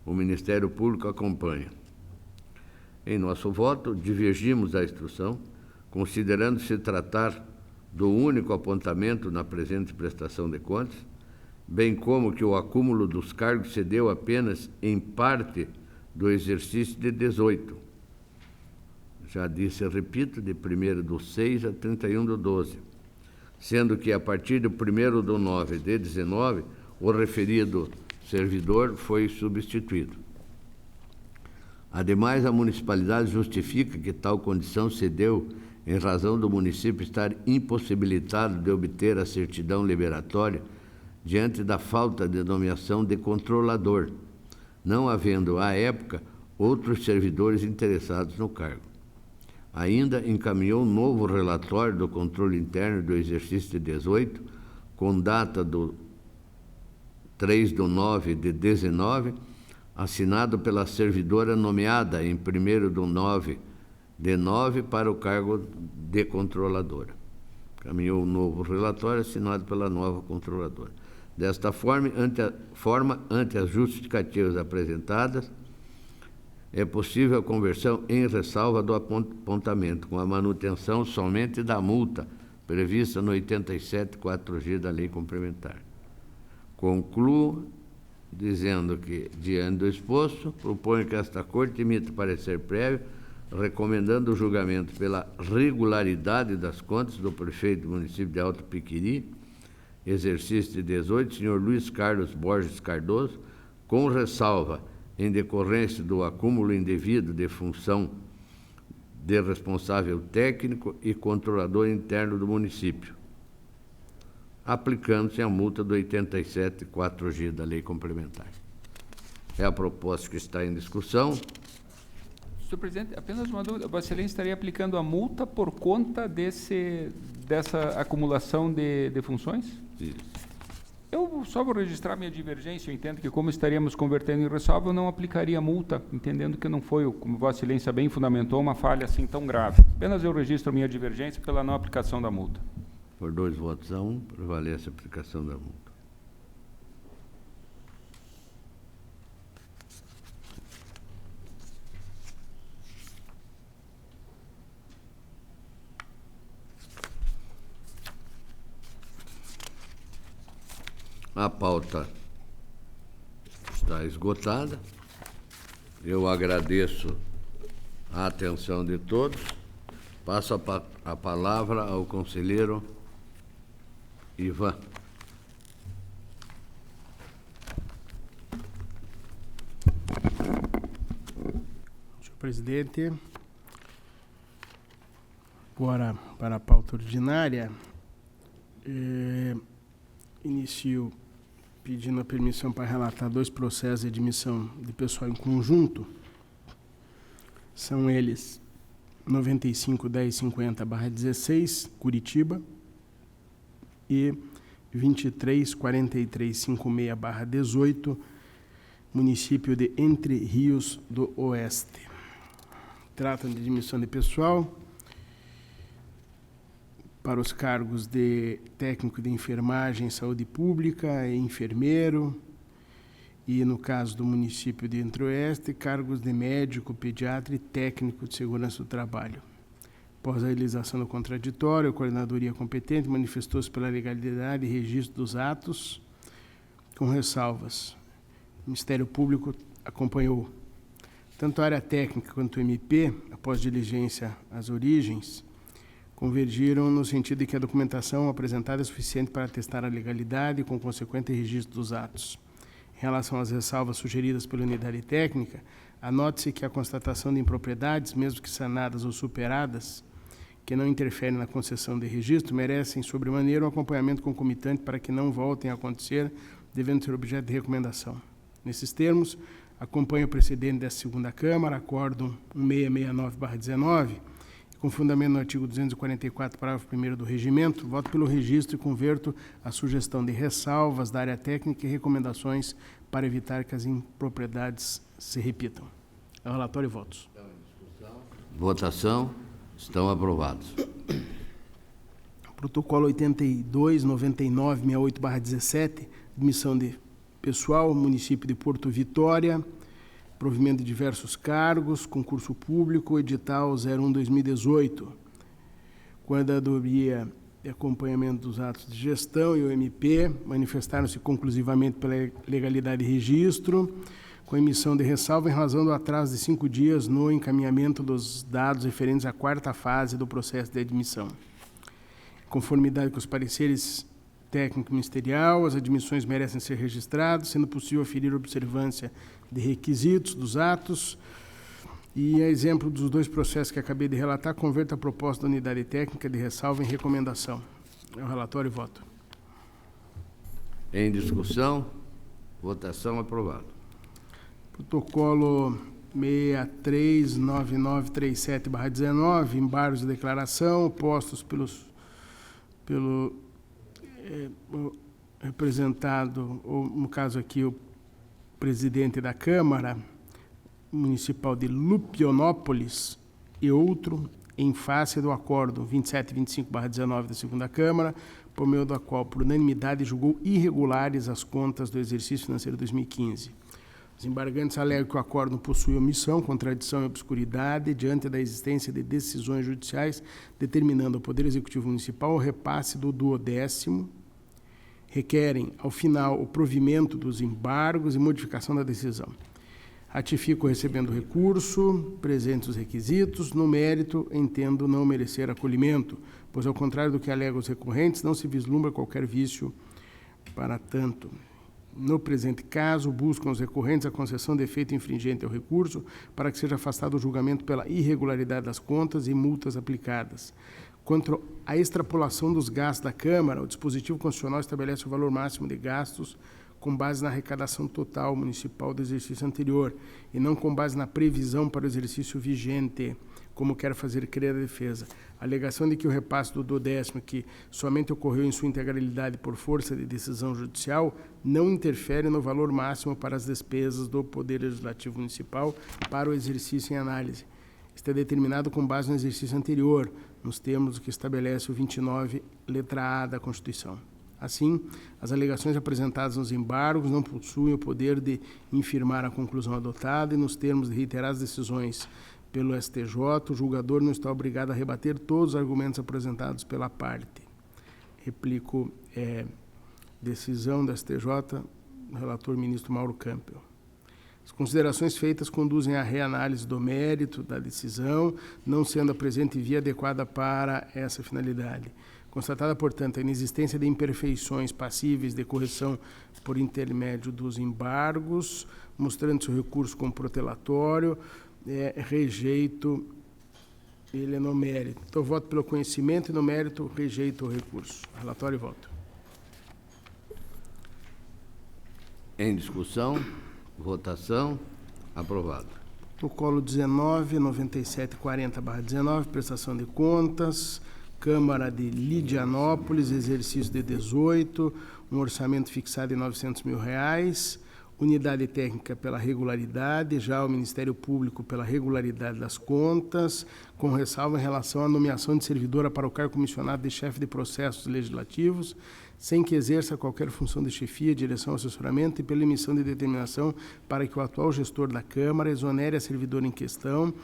O Ministério Público acompanha. Em nosso voto, divergimos da instrução, considerando se tratar do único apontamento na presente prestação de contas, bem como que o acúmulo dos cargos se deu apenas em parte do exercício de 18. Já disse, repito, de 1º/6 a 31/12, sendo que a partir do 1º/9/19, o referido servidor foi substituído. Ademais, a municipalidade justifica que tal condição se deu em razão do município estar impossibilitado de obter a certidão liberatória diante da falta de nomeação de controlador, não havendo, à época, outros servidores interessados no cargo. Ainda encaminhou um novo relatório do controle interno do exercício de 18, com data do 3/9/19, assinado pela servidora nomeada em 1º/9/9 para o cargo de controladora. Caminhou um novo relatório assinado pela nova controladora. Desta forma, ante as justificativas apresentadas, é possível a conversão em ressalva do apontamento, com a manutenção somente da multa prevista no 87.4g da Lei Complementar. Concluo dizendo que, diante do exposto, proponho que esta Corte emita parecer prévio, recomendando o julgamento pela regularidade das contas do prefeito do município de Alto Piquiri, exercício de 18, senhor Luiz Carlos Borges Cardoso, com ressalva em decorrência do acúmulo indevido de função de responsável técnico e controlador interno do município, aplicando-se a multa do 87.4G da Lei Complementar. É a proposta que está em discussão. Senhor presidente, apenas uma dúvida. Vossa Excelência estaria aplicando a multa por conta dessa acumulação de funções? Isso. Eu só vou registrar minha divergência. Eu entendo que, como estaríamos convertendo em ressalva, eu não aplicaria multa, entendendo que não foi, como Vossa Excelência bem fundamentou, uma falha assim tão grave. Apenas eu registro minha divergência pela não aplicação da multa. Por 2 votos a 1, prevalece a aplicação da multa. A pauta está esgotada. Eu agradeço a atenção de todos. Passo a palavra ao conselheiro Ivan. Senhor presidente, agora para a pauta ordinária, inicio pedindo a permissão para relatar 2 processos de admissão de pessoal em conjunto. São eles 95.1050/16, Curitiba, e 23.4356/18, município de Entre Rios do Oeste. Tratam de admissão de pessoal para os cargos de técnico de enfermagem, saúde pública e enfermeiro, e no caso do município de Entre Oeste, cargos de médico, pediatra e técnico de segurança do trabalho. Após a realização do contraditório, a coordenadoria competente manifestou-se pela legalidade e registro dos atos, com ressalvas. O Ministério Público acompanhou tanto a área técnica quanto o MP, após diligência às origens, convergiram no sentido de que a documentação apresentada é suficiente para atestar a legalidade e com consequente registro dos atos. Em relação às ressalvas sugeridas pela unidade técnica, anote-se que a constatação de impropriedades, mesmo que sanadas ou superadas, que não interferem na concessão de registro, merecem, sobremaneira, um acompanhamento concomitante para que não voltem a acontecer, devendo ser objeto de recomendação. Nesses termos, acompanho o precedente da 2ª Câmara, Acórdão 1669/19, com fundamento no artigo 244, parágrafo 1º do Regimento, voto pelo registro e converto a sugestão de ressalvas da área técnica e recomendações para evitar que as impropriedades se repitam. É o relatório e votos. Votação. Estão aprovados. Protocolo 82.9968/17, admissão de pessoal, município de Porto Vitória, provimento de diversos cargos, concurso público, edital 01/2018. Coordenadoria de acompanhamento dos atos de gestão e o MP manifestaram-se conclusivamente pela legalidade e registro, com emissão de ressalva em razão do atraso de 5 dias no encaminhamento dos dados referentes à 4ª fase do processo de admissão. Em conformidade com os pareceres técnico ministerial, as admissões merecem ser registradas, sendo possível aferir observância de requisitos dos atos, e a exemplo dos 2 processos que acabei de relatar, converta a proposta da unidade técnica de ressalva em recomendação. É o relatório e voto. Em discussão, votação aprovado. Protocolo 639937/19, embargos de declaração postos pelo representado, ou no caso aqui o presidente da Câmara Municipal de Lupionópolis e outro, em face do Acórdão 2725/19 da 2ª Câmara, por meio da qual, por unanimidade, julgou irregulares as contas do exercício financeiro 2015. Os embargantes alegam que o acórdão possui omissão, contradição e obscuridade diante da existência de decisões judiciais determinando ao Poder Executivo Municipal o repasse do 12º. Requerem, ao final, o provimento dos embargos e modificação da decisão. Ratifico recebendo o recurso, presentes os requisitos. No mérito, entendo não merecer acolhimento, pois, ao contrário do que alegam os recorrentes, não se vislumbra qualquer vício para tanto. No presente caso, buscam os recorrentes a concessão de efeito infringente ao recurso para que seja afastado o julgamento pela irregularidade das contas e multas aplicadas. Quanto à extrapolação dos gastos da Câmara, o dispositivo constitucional estabelece o valor máximo de gastos com base na arrecadação total municipal do exercício anterior e não com base na previsão para o exercício vigente, como quer fazer crer a defesa. A alegação de que o repasse do 12º, que somente ocorreu em sua integralidade por força de decisão judicial, não interfere no valor máximo para as despesas do Poder Legislativo Municipal para o exercício em análise. Isto é determinado com base no exercício anterior, nos termos que estabelece o 29, letra A da Constituição. Assim, as alegações apresentadas nos embargos não possuem o poder de infirmar a conclusão adotada e, nos termos de reiteradas decisões pelo STJ, o julgador não está obrigado a rebater todos os argumentos apresentados pela parte. Replico, decisão do STJ, relator ministro Mauro Campbell. As considerações feitas conduzem à reanálise do mérito da decisão, não sendo a presente via adequada para essa finalidade. Constatada, portanto, a inexistência de imperfeições passíveis de correção por intermédio dos embargos, mostrando-se o recurso como protelatório, rejeito ele no mérito. Então, voto pelo conhecimento e no mérito rejeito o recurso. Relatório e voto. Em discussão, votação, aprovado. Protocolo 19, 9740/19, prestação de contas, Câmara de Lidianópolis, exercício de 18, um orçamento fixado em R$900 mil, unidade técnica pela regularidade, já o Ministério Público pela regularidade das contas, com ressalva em relação à nomeação de servidora para o cargo comissionado de chefe de processos legislativos, sem que exerça qualquer função de chefia, direção ou assessoramento, e pela emissão de determinação para que o atual gestor da Câmara exonere a servidora em questão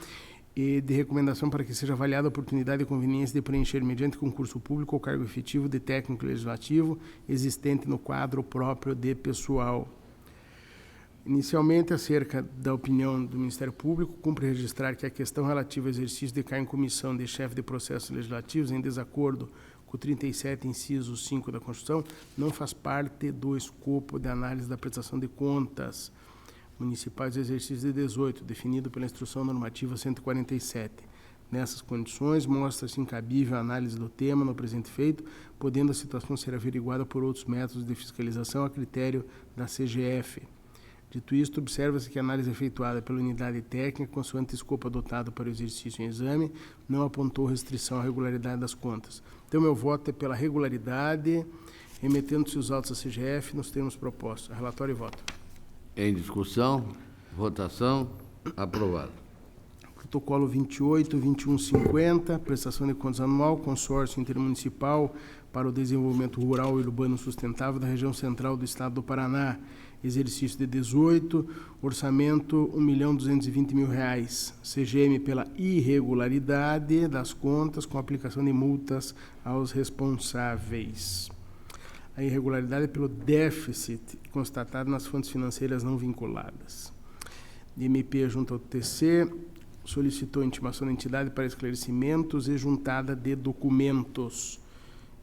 e de recomendação para que seja avaliada a oportunidade e conveniência de preencher mediante concurso público o cargo efetivo de técnico legislativo existente no quadro próprio de pessoal. Inicialmente, acerca da opinião do Ministério Público, cumpre registrar que a questão relativa ao exercício de cargo em comissão de chefe de processos legislativos, em desacordo com o 37, inciso 5 da Constituição, não faz parte do escopo de análise da prestação de contas municipais do exercício de 18, definido pela Instrução Normativa 147. Nessas condições, mostra-se incabível a análise do tema no presente feito, podendo a situação ser averiguada por outros métodos de fiscalização a critério da CGF. Dito isto, observa-se que a análise efetuada pela unidade técnica, consoante escopo adotado para o exercício em exame, não apontou restrição à regularidade das contas. Então, meu voto é pela regularidade, remetendo-se os autos à CGF nos termos propostos. Relatório e voto. Em discussão, votação, aprovado. Protocolo 28, 2150, prestação de contas anual, consórcio intermunicipal para o desenvolvimento rural e urbano sustentável da região central do estado do Paraná, exercício de 18, orçamento R$1.220.000, CGM pela irregularidade das contas com aplicação de multas aos responsáveis. A irregularidade é pelo déficit constatado nas fontes financeiras não vinculadas. MP junto ao TC solicitou intimação da entidade para esclarecimentos e juntada de documentos,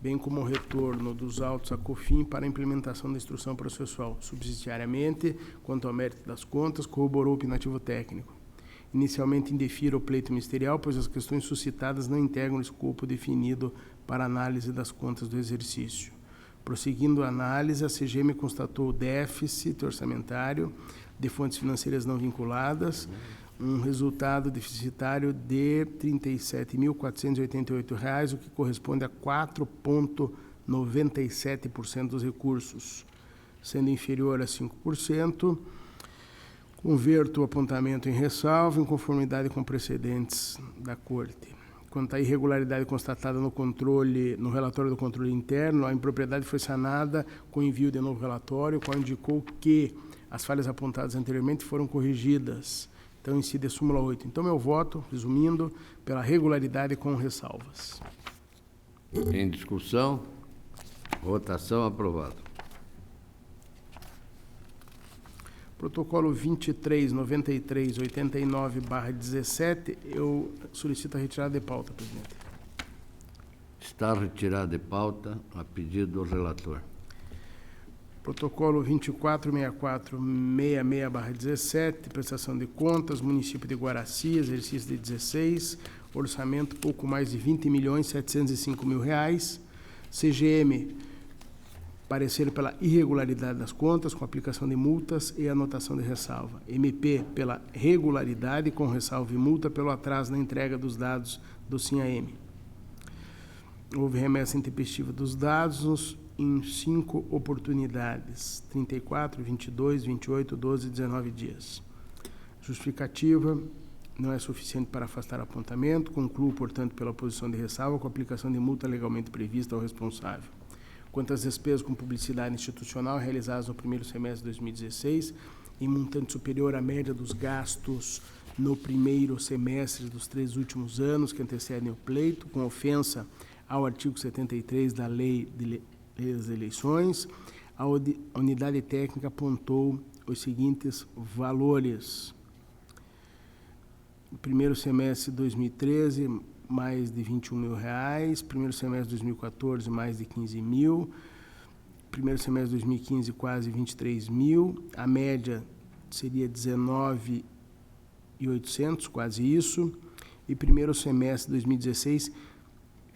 bem como o retorno dos autos à COFIN para a implementação da instrução processual. Subsidiariamente, quanto ao mérito das contas, corroborou o opinativo técnico. Inicialmente indefiro o pleito ministerial, pois as questões suscitadas não integram o escopo definido para análise das contas do exercício. Prosseguindo a análise, a CGM constatou o déficit orçamentário de fontes financeiras não vinculadas, um resultado deficitário de R$ 37.488, o que corresponde a 4,97% dos recursos. Sendo inferior a 5%, converto o apontamento em ressalva, em conformidade com precedentes da Corte. Quanto à irregularidade constatada no relatório do controle interno, a impropriedade foi sanada com envio de novo relatório, qual indicou que as falhas apontadas anteriormente foram corrigidas. Então, incide a súmula 8. Então, meu voto, resumindo, pela regularidade com ressalvas. Em discussão, votação, aprovado. Protocolo 239389/17, eu solicito a retirada de pauta, presidente. Está retirado de pauta a pedido do relator. Protocolo 246466/17, prestação de contas, município de Guaraci, exercício de 16, orçamento pouco mais de R$20.705.000. CGM, parecer pela irregularidade das contas, com aplicação de multas e anotação de ressalva. MP, pela regularidade, com ressalva e multa pelo atraso na entrega dos dados do SINAM. Houve remessa intempestiva dos dados em 5 oportunidades, 34, 22, 28, 12 e 19 dias. Justificativa não é suficiente para afastar apontamento, concluo, portanto, pela posição de ressalva com aplicação de multa legalmente prevista ao responsável. Quanto às despesas com publicidade institucional realizadas no primeiro semestre de 2016, em montante superior à média dos gastos no primeiro semestre dos 3 últimos anos que antecedem o pleito, com ofensa ao artigo 73 da Lei das Eleições, a unidade técnica apontou os seguintes valores. No primeiro semestre de 2013, mais de R$21.000. Primeiro semestre de 2014, mais de R$15.000. Primeiro semestre de 2015, quase R$23.000. A média seria R$19.800, quase isso. E primeiro semestre de 2016,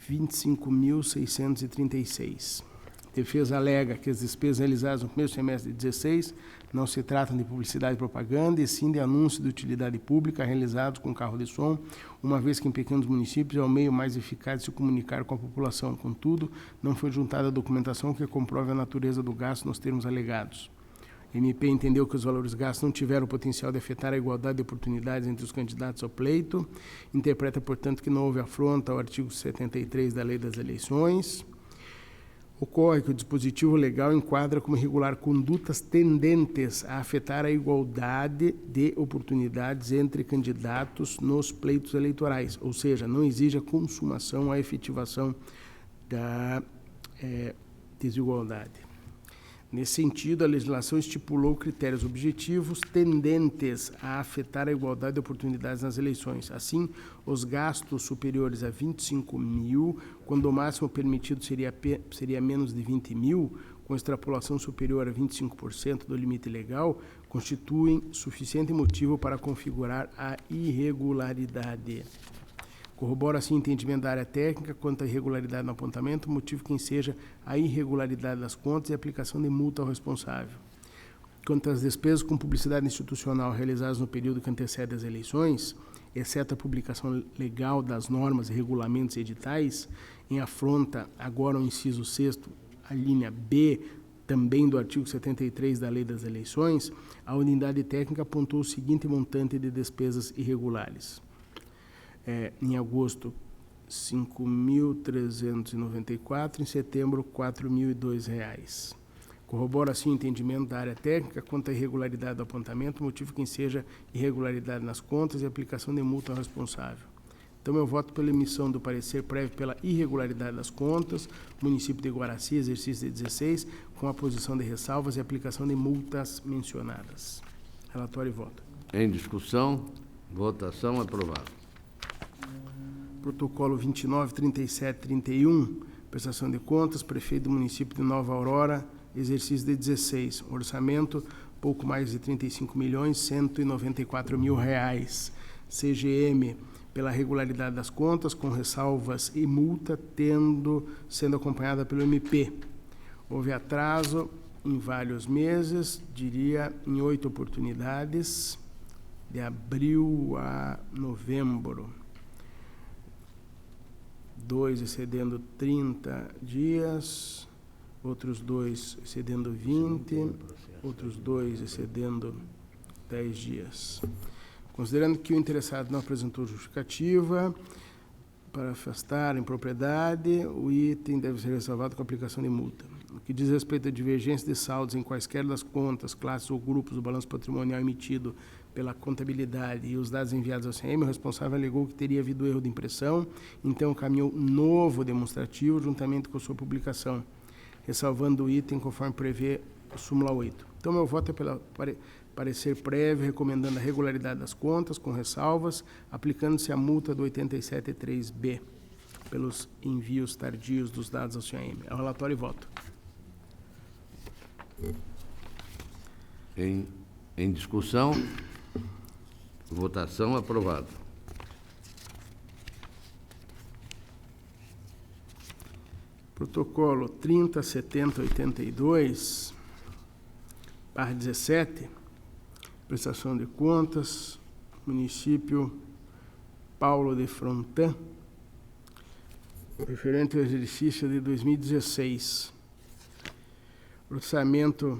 R$25.636. Defesa alega que as despesas realizadas no primeiro semestre de 2016 não se tratam de publicidade e propaganda, e sim de anúncios de utilidade pública realizados com carro de som, uma vez que em pequenos municípios é o meio mais eficaz de se comunicar com a população. Contudo, não foi juntada a documentação que comprove a natureza do gasto nos termos alegados. A MP entendeu que os valores gastos não tiveram o potencial de afetar a igualdade de oportunidades entre os candidatos ao pleito, interpreta, portanto, que não houve afronta ao artigo 73 da Lei das Eleições. Ocorre que o dispositivo legal enquadra como irregular condutas tendentes a afetar a igualdade de oportunidades entre candidatos nos pleitos eleitorais, ou seja, não exige a consumação ou a efetivação da desigualdade. Nesse sentido, a legislação estipulou critérios objetivos tendentes a afetar a igualdade de oportunidades nas eleições. Assim, os gastos superiores a R$25.000, quando o máximo permitido seria menos de R$20.000, com extrapolação superior a 25% do limite legal, constituem suficiente motivo para configurar a irregularidade. Corrobora assim o entendimento da área técnica quanto à irregularidade no apontamento, motivo que enseja a irregularidade das contas e a aplicação de multa ao responsável. Quanto às despesas com publicidade institucional realizadas no período que antecede as eleições, exceto a publicação legal das normas, regulamentos e editais, em afronta agora ao inciso 6º, a linha B, também do artigo 73 da Lei das Eleições, a unidade técnica apontou o seguinte montante de despesas irregulares. Em agosto, R$ 5.394, em setembro, R$ 4.002. Corrobora assim o entendimento da área técnica quanto à irregularidade do apontamento, motivo que enseja irregularidade nas contas e aplicação de multa ao responsável. Então, eu voto pela emissão do parecer prévio pela irregularidade das contas, município de Guaraci, exercício de 16, com a posição de ressalvas e aplicação de multas mencionadas. Relatório e voto. Em discussão, votação aprovado. Protocolo 293731, prestação de contas, prefeito do município de Nova Aurora, exercício de 16, orçamento pouco mais de R$30.194.000. CGM, pela regularidade das contas, com ressalvas e multa, sendo acompanhada pelo MP. Houve atraso em vários meses, diria em 8 oportunidades, de abril a novembro. 2 excedendo 30 dias, outros 2 excedendo 20, outros 2 excedendo 10 dias. Considerando que o interessado não apresentou justificativa para afastar a impropriedade, o item deve ser ressalvado com aplicação de multa. No que diz respeito à divergência de saldos em quaisquer das contas, classes ou grupos do balanço patrimonial emitido pela contabilidade e os dados enviados ao CM, o responsável alegou que teria havido erro de impressão, então encaminhou novo demonstrativo juntamente com sua publicação, ressalvando o item conforme prevê a súmula 8. Então, meu voto é Parecer prévio recomendando a regularidade das contas, com ressalvas, aplicando-se a multa do 87.3b pelos envios tardios dos dados ao CIAM. É o relatório e voto. Em discussão, votação, aprovado. Protocolo 30.70.82, barra 17, prestação de contas, município Paulo de Frontin, referente ao exercício de 2016. Orçamento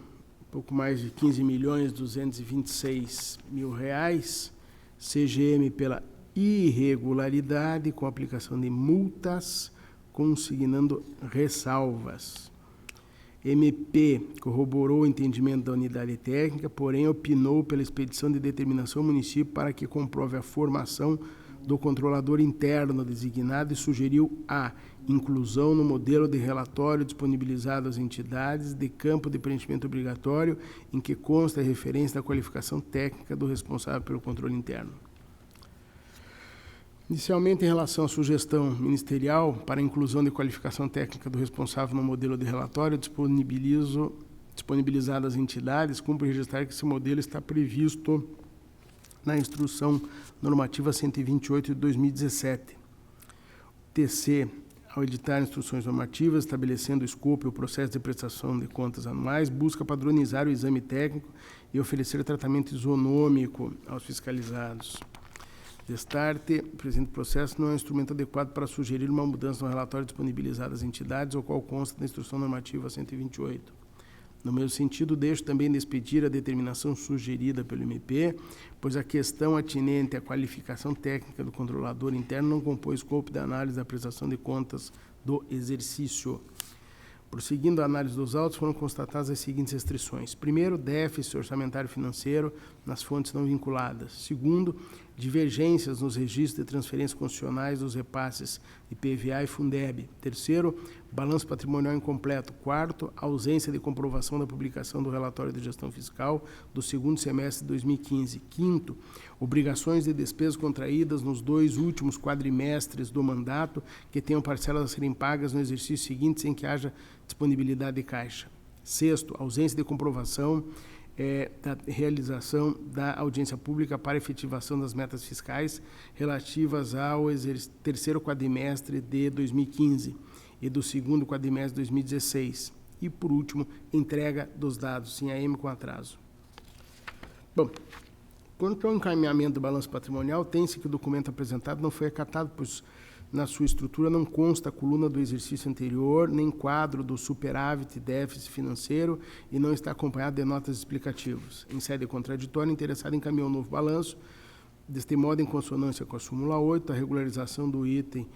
pouco mais de 15.226.000 reais, CGM pela irregularidade com aplicação de multas, consignando ressalvas. MP corroborou o entendimento da unidade técnica, porém opinou pela expedição de determinação ao município para que comprove a formação do controlador interno designado e sugeriu a inclusão no modelo de relatório disponibilizado às entidades de campo de preenchimento obrigatório em que consta a referência da qualificação técnica do responsável pelo controle interno. Inicialmente, em relação à sugestão ministerial para a inclusão de qualificação técnica do responsável no modelo de relatório disponibilizado às entidades, cumpre registrar que esse modelo está previsto na Instrução Normativa 128 de 2017. TC, ao editar instruções normativas estabelecendo o escopo e o processo de prestação de contas anuais, busca padronizar o exame técnico e oferecer tratamento isonômico aos fiscalizados. Destarte, o presente processo não é um instrumento adequado para sugerir uma mudança no relatório disponibilizado às entidades, o qual consta da Instrução Normativa 128. No mesmo sentido, deixo também de expedir a determinação sugerida pelo MP, pois a questão atinente à qualificação técnica do controlador interno não compõe o escopo da análise da prestação de contas do exercício. Prosseguindo a análise dos autos, foram constatadas as seguintes restrições. Primeiro, déficit orçamentário financeiro nas fontes não vinculadas. Segundo, divergências nos registros de transferências concessionais dos repasses de PVA e Fundeb. Terceiro, balanço patrimonial incompleto. Quarto, ausência de comprovação da publicação do relatório de gestão fiscal do segundo semestre de 2015. Quinto, obrigações de despesas contraídas nos 2 últimos quadrimestres do mandato que tenham parcelas a serem pagas no exercício seguinte sem que haja disponibilidade de caixa. Sexto, ausência de comprovação da realização da audiência pública para efetivação das metas fiscais relativas ao terceiro quadrimestre de 2015 e do segundo quadrimestre de 2016. E, por último, entrega dos dados CIAM com atraso. Bom, quanto ao encaminhamento do balanço patrimonial, tem-se que o documento apresentado não foi acatado, pois na sua estrutura não consta a coluna do exercício anterior, nem quadro do superávit e déficit financeiro e não está acompanhado de notas explicativas. Em sede contraditória, o interessado encaminhou um novo balanço, deste modo, em consonância com a súmula 8, a regularização do item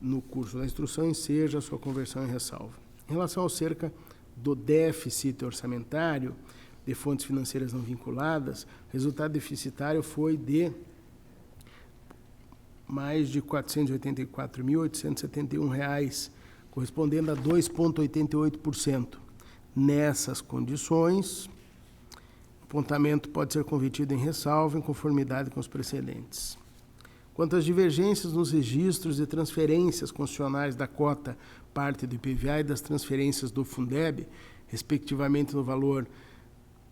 no curso da instrução enseja a sua conversão em ressalva. Em relação ao cerca do déficit orçamentário de fontes financeiras não vinculadas, o resultado deficitário foi de mais de R$ 484.871, correspondendo a 2,88%. Nessas condições, o apontamento pode ser convertido em ressalva em conformidade com os precedentes. Quanto às divergências nos registros de transferências concessionais da cota parte do IPVA e das transferências do Fundeb, respectivamente no valor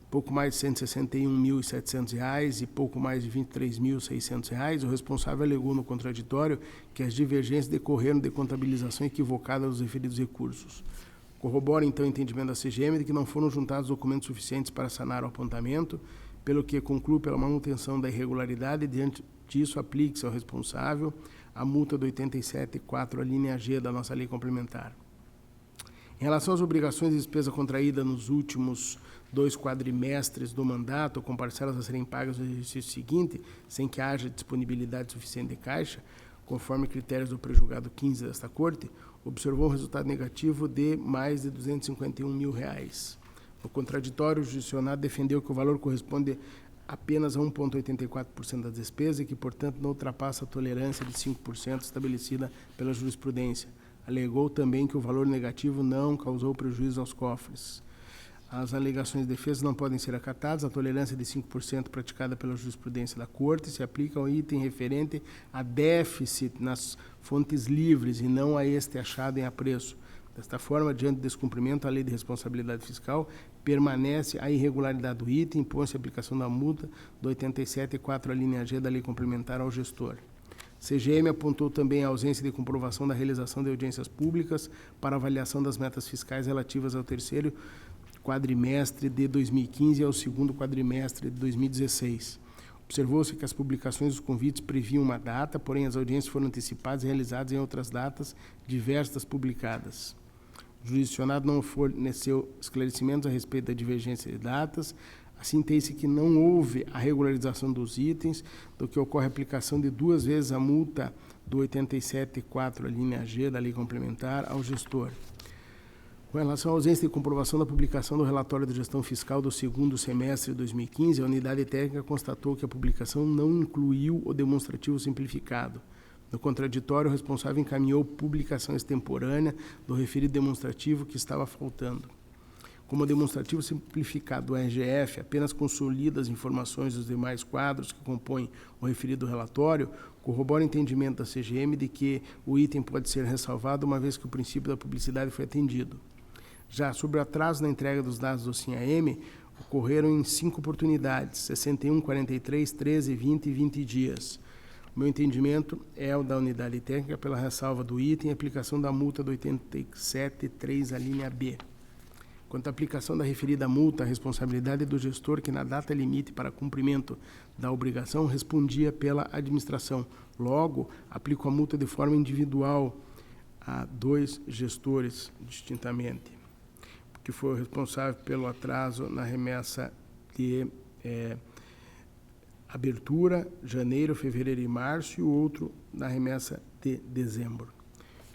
pouco mais de R$ 161.700 e pouco mais de R$ 23.600, o responsável alegou no contraditório que as divergências decorreram de contabilização equivocada dos referidos recursos. Corrobora, então, o entendimento da CGM de que não foram juntados documentos suficientes para sanar o apontamento, pelo que conclui pela manutenção da irregularidade e, diante disso, aplique-se ao responsável a multa do 87.4, a linha G da nossa lei complementar. Em relação às obrigações de despesa contraída nos últimos 2 quadrimestres do mandato, com parcelas a serem pagas no exercício seguinte, sem que haja disponibilidade suficiente de caixa, conforme critérios do prejulgado 15 desta Corte, observou um resultado negativo de mais de R$ 251.000. No contraditório, o judicionado defendeu que o valor corresponde apenas a 1,84% das despesas e que, portanto, não ultrapassa a tolerância de 5% estabelecida pela jurisprudência. Alegou também que o valor negativo não causou prejuízo aos cofres. As alegações de defesa não podem ser acatadas. A tolerância de 5% praticada pela jurisprudência da Corte se aplica ao item referente a déficit nas fontes livres e não a este achado em apreço. Desta forma, diante do descumprimento da lei de responsabilidade fiscal, permanece a irregularidade do item, impõe-se a aplicação da multa do 87.4, a linha G da lei complementar ao gestor. CGM apontou também a ausência de comprovação da realização de audiências públicas para avaliação das metas fiscais relativas ao terceiro quadrimestre de 2015 e ao segundo quadrimestre de 2016. Observou-se que as publicações dos convites previam uma data, porém as audiências foram antecipadas e realizadas em outras datas diversas publicadas. O jurisdicionado não forneceu esclarecimentos a respeito da divergência de datas. Assim, tem-se que não houve a regularização dos itens, do que ocorre a aplicação de 2 vezes a multa do 87.4, a linha G da lei complementar, ao gestor. Com relação à ausência de comprovação da publicação do relatório de gestão fiscal do segundo semestre de 2015, a unidade técnica constatou que a publicação não incluiu o demonstrativo simplificado. No contraditório, o responsável encaminhou publicação extemporânea do referido demonstrativo que estava faltando. Como o demonstrativo simplificado do RGF apenas consolida as informações dos demais quadros que compõem o referido relatório, corrobora o entendimento da CGM de que o item pode ser ressalvado uma vez que o princípio da publicidade foi atendido. Já sobre o atraso na entrega dos dados do SINAM, ocorreram em 5 oportunidades, 61, 43, 13, 20 e 20 dias. O meu entendimento é o da unidade técnica pela ressalva do item e aplicação da multa do 87.3, a linha B. Quanto à aplicação da referida multa, a responsabilidade é do gestor que, na data limite para cumprimento da obrigação, respondia pela administração. Logo, aplico a multa de forma individual a 2 gestores distintamente, que foi o responsável pelo atraso na remessa de abertura, janeiro, fevereiro e março, e o outro na remessa de dezembro.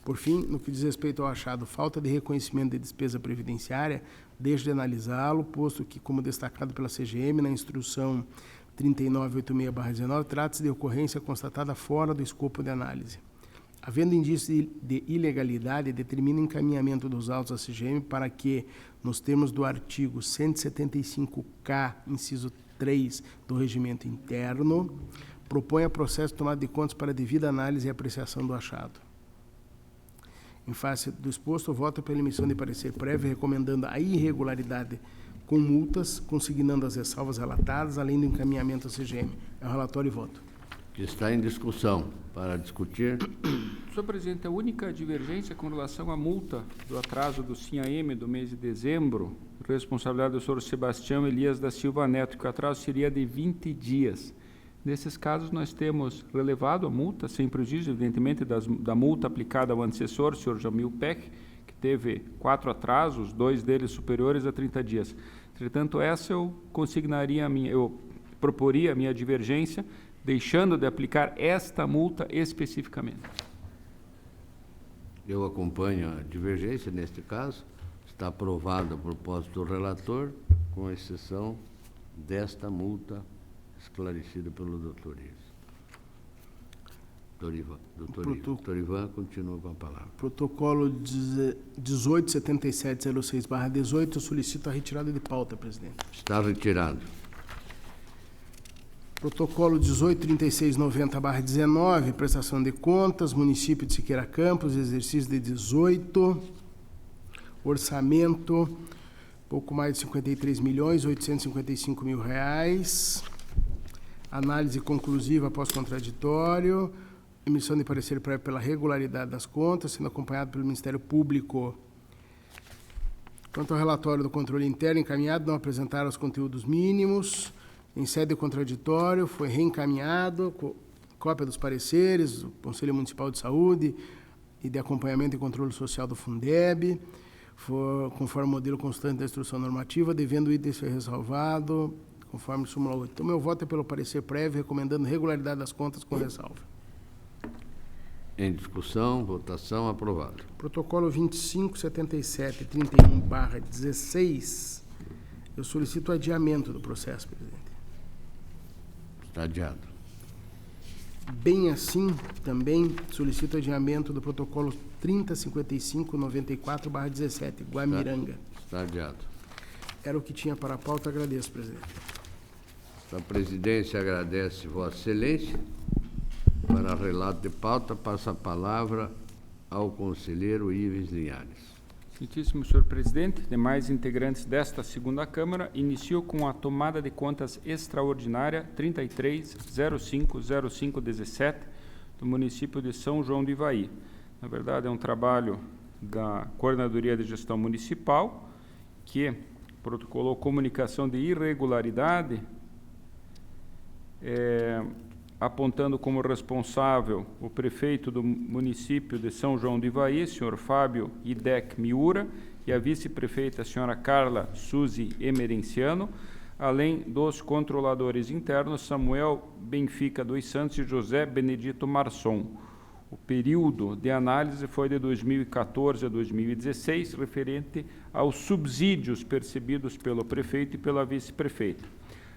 Por fim, no que diz respeito ao achado falta de reconhecimento de despesa previdenciária, deixo de analisá-lo, posto que, como destacado pela CGM na instrução 3986/19, trata-se de ocorrência constatada fora do escopo de análise. Havendo indício de ilegalidade, determina encaminhamento dos autos à CGM para que, nos termos do artigo 175-K, inciso 3 do Regimento Interno, proponha processo de tomada de contas para devida análise e apreciação do achado. Em face do exposto, voto pela emissão de parecer prévio recomendando a irregularidade com multas, consignando as ressalvas relatadas, além do encaminhamento à CGM. É o relatório e voto. Está em discussão. Para discutir. Senhor presidente, a única divergência com relação à multa do atraso do SINAM do mês de dezembro, responsabilidade do senhor Sebastião Elias da Silva Neto, que o atraso seria de 20 dias. Nesses casos, nós temos relevado a multa, sem prejuízo, evidentemente, da multa aplicada ao antecessor, o senhor Jamil Peck, que teve 4 atrasos, 2 deles superiores a 30 dias. Entretanto, essa eu proporia a minha divergência, deixando de aplicar esta multa especificamente. Eu acompanho a divergência neste caso. Está aprovada a proposta do relator, com exceção desta multa esclarecida pelo doutor Ives. Doutor Ivan continua com a palavra. Protocolo 187706/18, eu solicito a retirada de pauta, presidente. Está retirado. Protocolo 183690/19, prestação de contas, município de Siqueira Campos, exercício de 18, orçamento, pouco mais de R$53.855.000, análise conclusiva após contraditório, emissão de parecer prévio pela regularidade das contas, sendo acompanhado pelo Ministério Público. Quanto ao relatório do controle interno encaminhado, não apresentaram os conteúdos mínimos. Em sede contraditório, foi reencaminhado, cópia dos pareceres do Conselho Municipal de Saúde e de Acompanhamento e Controle Social do Fundeb, conforme o modelo constante da instrução normativa, devendo o item ser ressalvado, conforme súmula 8. Então, meu voto é pelo parecer prévio, recomendando regularidade das contas com ressalva. Em discussão, votação, aprovado. Protocolo 257731/16, eu solicito o adiamento do processo, presidente. Está adiado. Bem assim, também solicito adiamento do protocolo 305594/17, Guamiranga. Está adiado. Era o que tinha para a pauta. Agradeço, presidente. A presidência agradece Vossa Excelência. Para relato de pauta, passa a palavra ao conselheiro Ives Linhares. Excelentíssimo senhor presidente, demais integrantes desta segunda Câmara, inicio com a tomada de contas extraordinária 33050517 do município de São João do Ivaí. Na verdade, é um trabalho da Coordenadoria de Gestão Municipal, que protocolou comunicação de irregularidade, apontando como responsável o prefeito do município de São João do Ivaí, senhor Fábio Idec Miura, e a vice-prefeita, a senhora Carla Suzy Emerenciano, além dos controladores internos Samuel Benfica dos Santos e José Benedito Marçom. O período de análise foi de 2014 a 2016, referente aos subsídios percebidos pelo prefeito e pela vice-prefeita.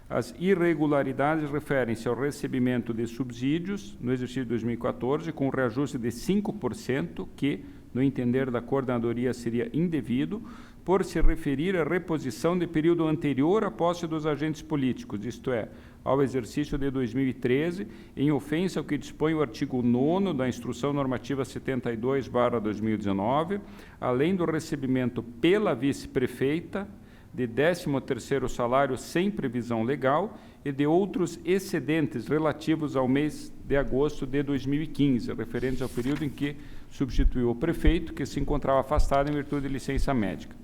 As irregularidades referem-se ao recebimento de subsídios no exercício de 2014, com reajuste de 5%, que, no entender da coordenadoria, seria indevido, por se referir à reposição de período anterior à posse dos agentes políticos, isto é, ao exercício de 2013, em ofensa ao que dispõe o artigo 9º da Instrução Normativa 72/2019, além do recebimento pela vice-prefeita de 13º salário sem previsão legal e de outros excedentes relativos ao mês de agosto de 2015, referentes ao período em que substituiu o prefeito, que se encontrava afastado em virtude de licença médica.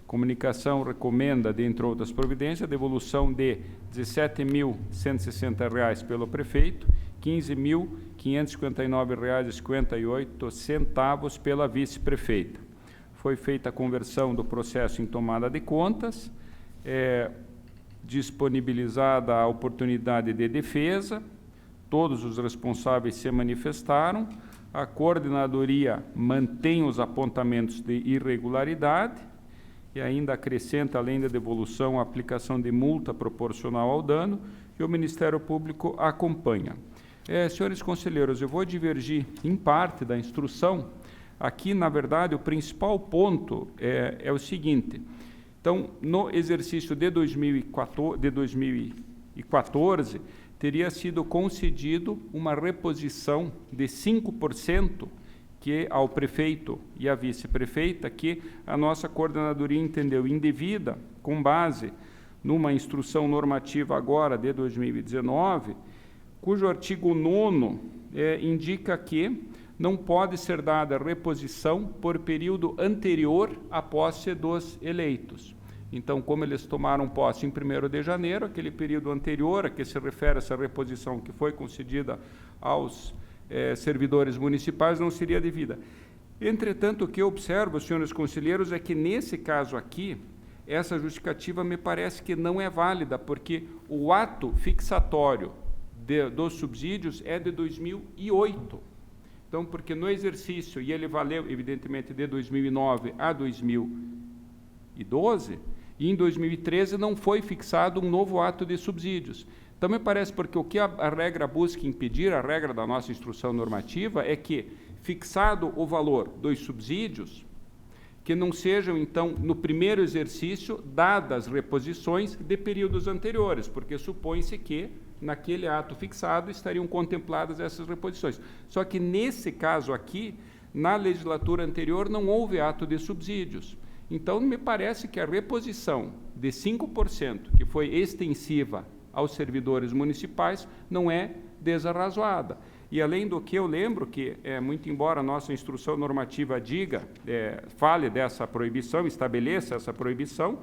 Comunicação recomenda, dentre outras providências, a devolução de R$ 17.160 pelo prefeito, R$ 15.559,58 pela vice-prefeita. Foi feita a conversão do processo em tomada de contas, disponibilizada a oportunidade de defesa, todos os responsáveis se manifestaram, a coordenadoria mantém os apontamentos de irregularidade e ainda acrescenta, além da devolução, a aplicação de multa proporcional ao dano, e o Ministério Público acompanha. Senhores conselheiros, eu vou divergir em parte da instrução. Aqui, na verdade, o principal ponto é o seguinte. Então, no exercício de 2014, teria sido concedido uma reposição de 5% que ao prefeito e à vice-prefeita, que a nossa coordenadoria entendeu indevida, com base numa instrução normativa agora de 2019, cujo artigo 9º indica que não pode ser dada reposição por período anterior à posse dos eleitos. Então, como eles tomaram posse em 1º de janeiro, aquele período anterior a que se refere essa reposição que foi concedida aos servidores municipais não seria devida. Entretanto, o que eu observo, senhores conselheiros, é que nesse caso aqui, essa justificativa me parece que não é válida, porque o ato fixatório dos subsídios é de 2008. Então, porque no exercício, e ele valeu, evidentemente, de 2009 a 2012, e em 2013 não foi fixado um novo ato de subsídios. Então, me parece, porque o que a regra busca impedir, a regra da nossa instrução normativa, é que, fixado o valor dos subsídios, que não sejam, então, no primeiro exercício, dadas reposições de períodos anteriores, porque supõe-se que, naquele ato fixado, estariam contempladas essas reposições. Só que, nesse caso aqui, na legislatura anterior, não houve ato de subsídios. Então, me parece que a reposição de 5%, que foi extensiva aos servidores municipais, não é desarrazoada. E, além do que, eu lembro que, muito embora a nossa instrução normativa diga, fale dessa proibição, estabeleça essa proibição,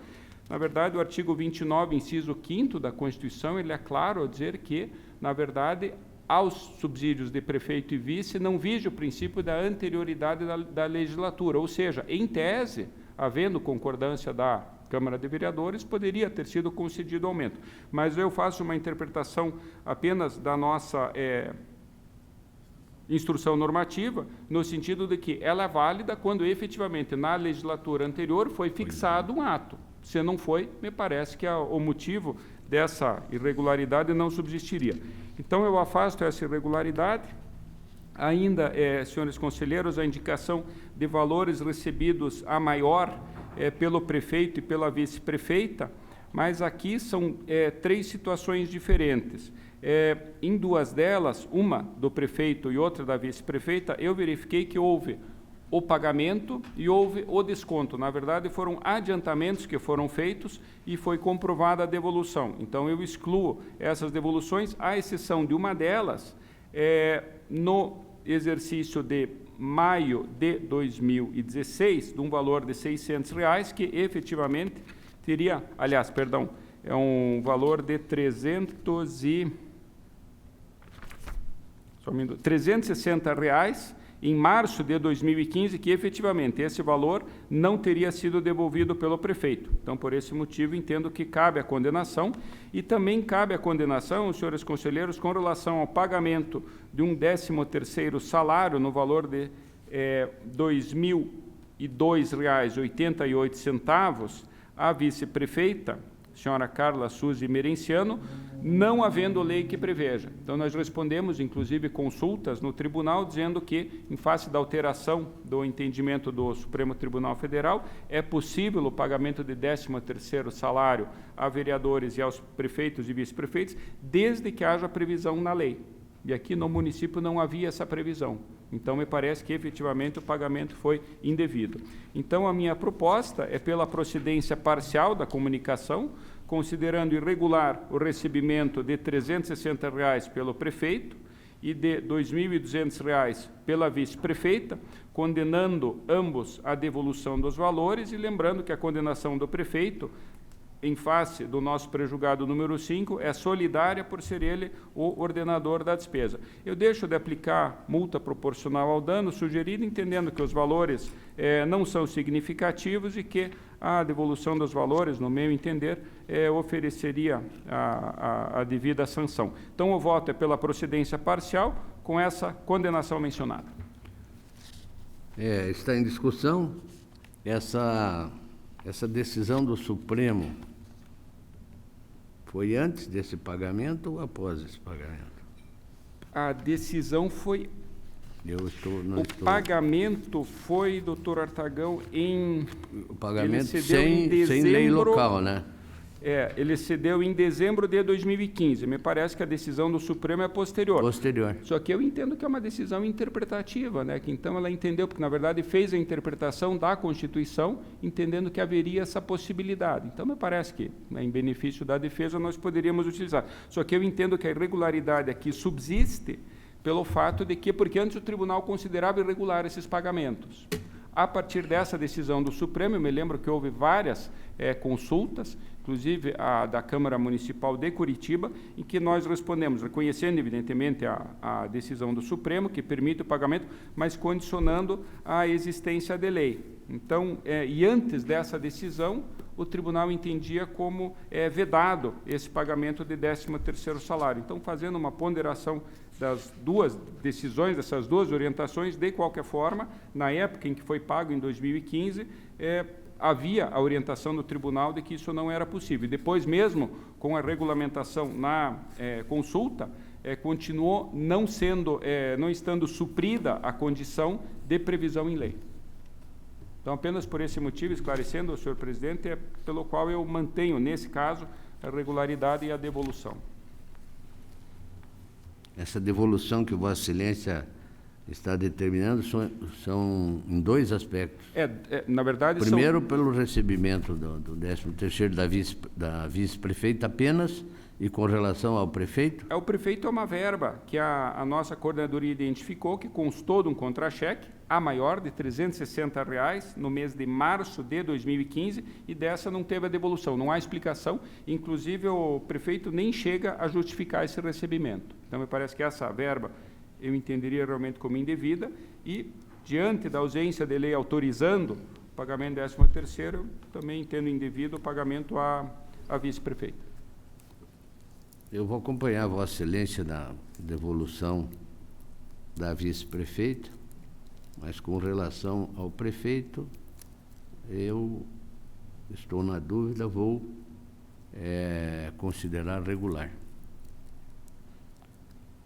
na verdade, o artigo 29, inciso 5º da Constituição, ele é claro ao dizer que, na verdade, aos subsídios de prefeito e vice não vige o princípio da anterioridade da legislatura, ou seja, em tese, havendo concordância da Câmara de Vereadores, poderia ter sido concedido aumento. Mas eu faço uma interpretação apenas da nossa instrução normativa, no sentido de que ela é válida quando efetivamente na legislatura anterior foi fixado um ato. Se não foi, me parece que o motivo dessa irregularidade não subsistiria. Então, eu afasto essa irregularidade. Ainda, senhores conselheiros, a indicação de valores recebidos a maior pelo prefeito e pela vice-prefeita, mas aqui são 3 situações diferentes. Em 2 delas, uma do prefeito e outra da vice-prefeita, eu verifiquei que houve o pagamento e houve o desconto. Na verdade, foram adiantamentos que foram feitos e foi comprovada a devolução. Então, eu excluo essas devoluções, à exceção de uma delas, no exercício de maio de 2016, de um valor de R$600, que efetivamente teria, aliás, perdão, é um valor de R$360 em março de 2015, que efetivamente esse valor não teria sido devolvido pelo prefeito. Então, por esse motivo, entendo que cabe a condenação e também cabe a condenação, senhores conselheiros, com relação ao pagamento de um 13º salário no valor de R$ 2.002,88 à vice-prefeita, senhora Carla Suzy Merenciano, não havendo lei que preveja. Então, nós respondemos, inclusive, consultas no tribunal, dizendo que, em face da alteração do entendimento do Supremo Tribunal Federal, é possível o pagamento de 13º salário a vereadores e aos prefeitos e vice-prefeitos, desde que haja previsão na lei. E aqui no município não havia essa previsão. Então, me parece que, efetivamente, o pagamento foi indevido. Então, a minha proposta é pela procedência parcial da comunicação, considerando irregular o recebimento de R$ 360 pelo prefeito e de R$ 2.200 pela vice-prefeita, condenando ambos à devolução dos valores e lembrando que a condenação do prefeito, em face do nosso prejulgado número 5, é solidária por ser ele o ordenador da despesa. Eu deixo de aplicar multa proporcional ao dano sugerido, entendendo que os valores não são significativos e que a devolução dos valores, no meu entender, ofereceria a devida sanção. Então, o voto é pela procedência parcial, com essa condenação mencionada. Está em discussão essa decisão do Supremo. Foi antes desse pagamento ou após esse pagamento? A decisão foi... O pagamento foi, doutor Artagão, o pagamento sem lei local, né? Ele cedeu em dezembro de 2015. Me parece que a decisão do Supremo é posterior. Posterior. Só que eu entendo que é uma decisão interpretativa, né? Que então ela entendeu, porque na verdade fez a interpretação da Constituição, entendendo que haveria essa possibilidade. Então me parece que, né, em benefício da defesa, nós poderíamos utilizar. Só que eu entendo que a irregularidade aqui subsiste pelo fato de que, porque antes o tribunal considerava irregular esses pagamentos. A partir dessa decisão do Supremo, eu me lembro que houve várias consultas, inclusive a da Câmara Municipal de Curitiba, em que nós respondemos, reconhecendo, evidentemente, a decisão do Supremo, que permite o pagamento, mas condicionando a existência de lei. Então, e antes dessa decisão, o tribunal entendia como vedado esse pagamento de 13º salário. Então, fazendo uma ponderação das duas decisões, dessas duas orientações, de qualquer forma, na época em que foi pago, em 2015, havia a orientação do tribunal de que isso não era possível. Depois, mesmo com a regulamentação na consulta, continuou não estando suprida a condição de previsão em lei. Então, apenas por esse motivo, esclarecendo ao senhor presidente, pelo qual eu mantenho, nesse caso, a regularidade e a devolução. Essa devolução que Vossa Excelência está determinando são em 2 aspectos. Na verdade, primeiro, pelo recebimento do 13º da vice-prefeita apenas, e com relação ao prefeito? O prefeito é uma verba que a nossa coordenadoria identificou, que constou de um contra-cheque, a maior, de R$ 360, no mês de março de 2015, e dessa não teve a devolução, não há explicação, inclusive o prefeito nem chega a justificar esse recebimento. Então, me parece que essa verba eu entenderia realmente como indevida e, diante da ausência de lei autorizando o pagamento do 13º, eu também entendo indevido o pagamento à vice-prefeita. Eu vou acompanhar Vossa Excelência na devolução da vice-prefeita, mas com relação ao prefeito, eu estou na dúvida, vou considerar regular.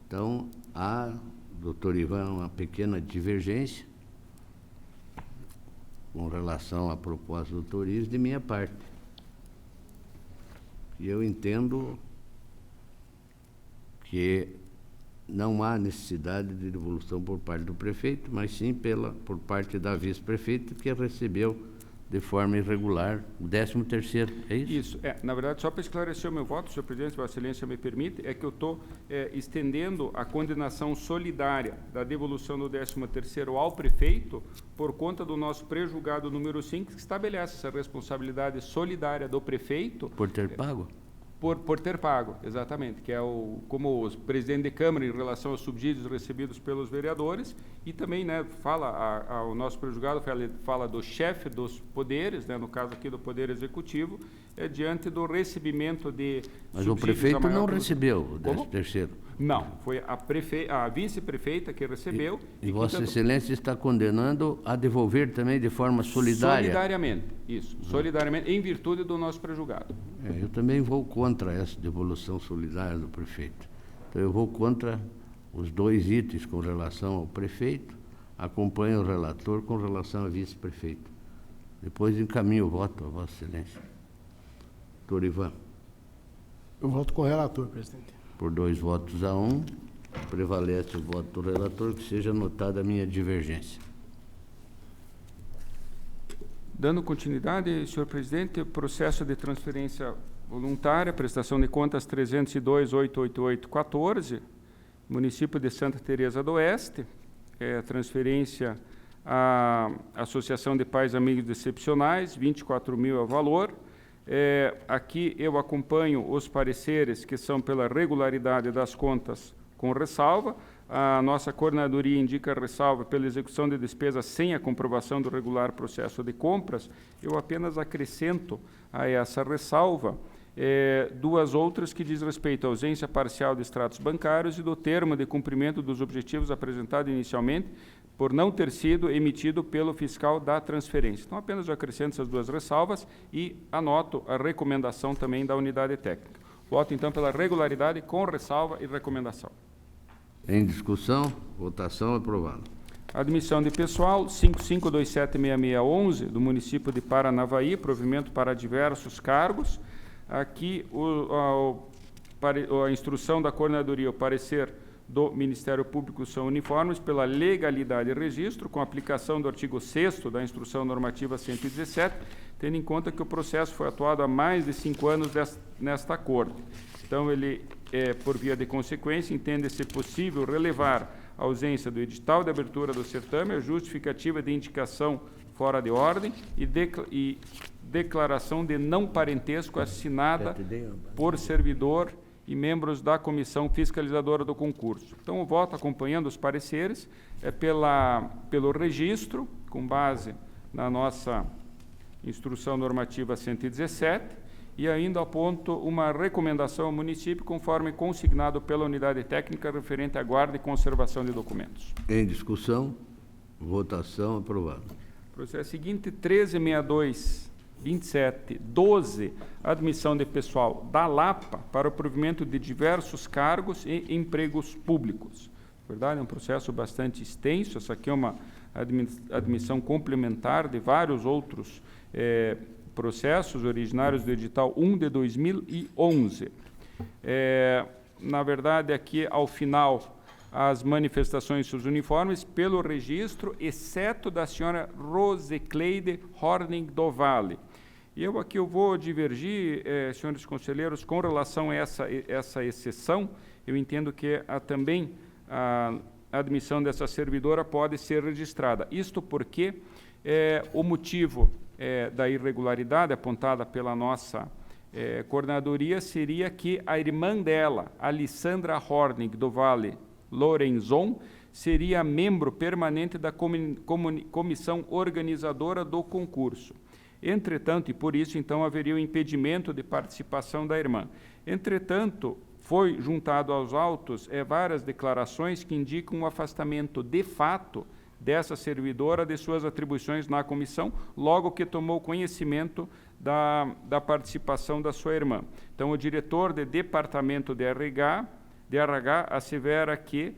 Então, há, doutor Ivan, uma pequena divergência. com relação à proposta do Toriz de minha parte. E eu entendo que não há necessidade de devolução por parte do prefeito, mas sim por parte da vice-prefeita, que recebeu de forma irregular o 13º, é isso? Isso, na verdade, só para esclarecer o meu voto, senhor presidente, se Vossa Excelência me permite, é que eu estou estendendo a condenação solidária da devolução do 13º ao prefeito por conta do nosso pré-julgado número 5, que estabelece essa responsabilidade solidária do prefeito. Por ter pago? Por ter pago, exatamente, que é como o presidente de Câmara em relação aos subsídios recebidos pelos vereadores, e também, né, o nosso prejulgado fala do chefe dos poderes, né, no caso aqui do Poder Executivo, diante do recebimento de Mas subsídios. O prefeito não recebeu o 13º. Não, foi a vice-prefeita que recebeu. E Vossa Excelência está condenando a devolver também de forma solidária? Solidariamente, isso, solidariamente, em virtude do nosso prejulgado. Eu também vou contra essa devolução solidária do prefeito. Então, eu vou contra os 2 itens com relação ao prefeito, acompanho o relator com relação ao vice-prefeito. Depois encaminho o voto a Vossa Excelência. Doutor Ivan. Eu voto com o relator, presidente. Por 2 votos a 1, prevalece o voto do relator, que seja anotada a minha divergência. Dando continuidade, senhor presidente, o processo de transferência voluntária, prestação de contas 302.888.14, município de Santa Teresa do Oeste, transferência à Associação de Pais Amigos Excepcionais, 24.000 a valor. Aqui eu acompanho os pareceres que são pela regularidade das contas com ressalva. A nossa coordenadoria indica ressalva pela execução de despesas sem a comprovação do regular processo de compras. Eu apenas acrescento a essa ressalva 2 outras que diz respeito à ausência parcial de extratos bancários e do termo de cumprimento dos objetivos apresentado inicialmente por não ter sido emitido pelo fiscal da transferência. Então, apenas eu acrescento essas 2 ressalvas e anoto a recomendação também da unidade técnica. Voto, então, pela regularidade com ressalva e recomendação. Em discussão, votação aprovada. Admissão de pessoal 55276611 do município de Paranavaí, provimento para diversos cargos. Aqui a instrução da coordenadoria, o parecer do Ministério Público são uniformes pela legalidade e registro, com aplicação do artigo 6º da Instrução Normativa 117, tendo em conta que o processo foi atuado há mais de 5 anos nesta Corte. Então, ele, por via de consequência, entende-se possível relevar a ausência do edital de abertura do certame, a justificativa de indicação fora de ordem e declaração de não parentesco assinada por servidor e membros da comissão fiscalizadora do concurso. Então, o voto, acompanhando os pareceres, pelo registro, com base na nossa Instrução Normativa 117, e ainda aponto uma recomendação ao município, conforme consignado pela unidade técnica referente à guarda e conservação de documentos. Em discussão, votação aprovada. Processo seguinte, 1362/2712, admissão de pessoal da Lapa para o provimento de diversos cargos e empregos públicos. Na verdade, é um processo bastante extenso. Essa aqui é uma admissão complementar de vários outros processos originários do edital 1 de 2011. Na verdade, aqui, ao final, as manifestações dos uniformes pelo registro, exceto da senhora Rosecleide Horning do Vale. E eu vou divergir, senhores conselheiros, com relação a essa exceção. Eu entendo que também a admissão dessa servidora pode ser registrada. Isto porque o motivo da irregularidade apontada pela nossa coordenadoria seria que a irmã dela, Alessandra Horning do Vale Lorenzon, seria membro permanente da comissão organizadora do concurso. Entretanto, e por isso, então, haveria o impedimento de participação da irmã. Entretanto, foi juntado aos autos várias declarações que indicam um afastamento de fato dessa servidora de suas atribuições na comissão, logo que tomou conhecimento da participação da sua irmã. Então, o diretor de departamento de RH assevera que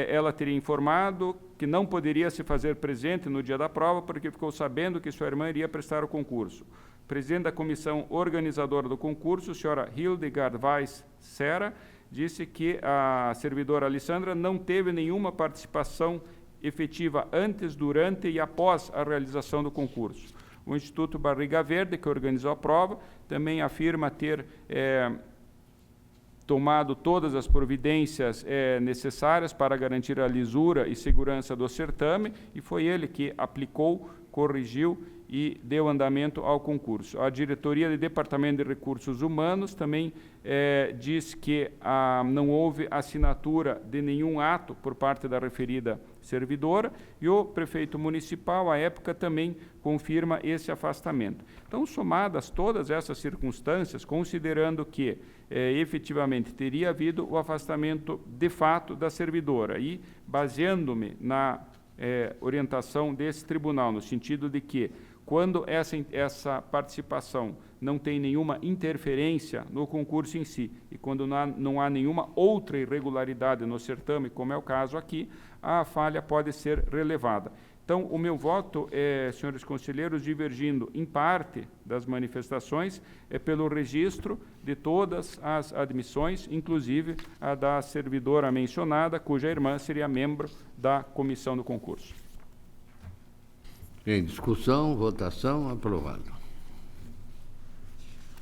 ela teria informado que não poderia se fazer presente no dia da prova porque ficou sabendo que sua irmã iria prestar o concurso. O presidente da comissão organizadora do concurso, senhora Hildegard Weiss Serra, disse que a servidora Alessandra não teve nenhuma participação efetiva antes, durante e após a realização do concurso. O Instituto Barriga Verde, que organizou a prova, também afirma ter tomado todas as providências necessárias para garantir a lisura e segurança do certame, e foi ele que aplicou, corrigiu e deu andamento ao concurso. A diretoria do Departamento de Recursos Humanos também diz que não houve assinatura de nenhum ato por parte da referida servidora, e o prefeito municipal, à época, também confirma esse afastamento. Então, somadas todas essas circunstâncias, considerando que efetivamente teria havido o afastamento de fato da servidora, e baseando-me na orientação desse tribunal, no sentido de que, quando essa participação não tem nenhuma interferência no concurso em si, e quando não há nenhuma outra irregularidade no certame, como é o caso aqui, a falha pode ser relevada. Então, o meu voto, senhores conselheiros, divergindo em parte das manifestações, pelo registro de todas as admissões, inclusive a da servidora mencionada, cuja irmã seria membro da comissão do concurso. Em discussão, votação, aprovado.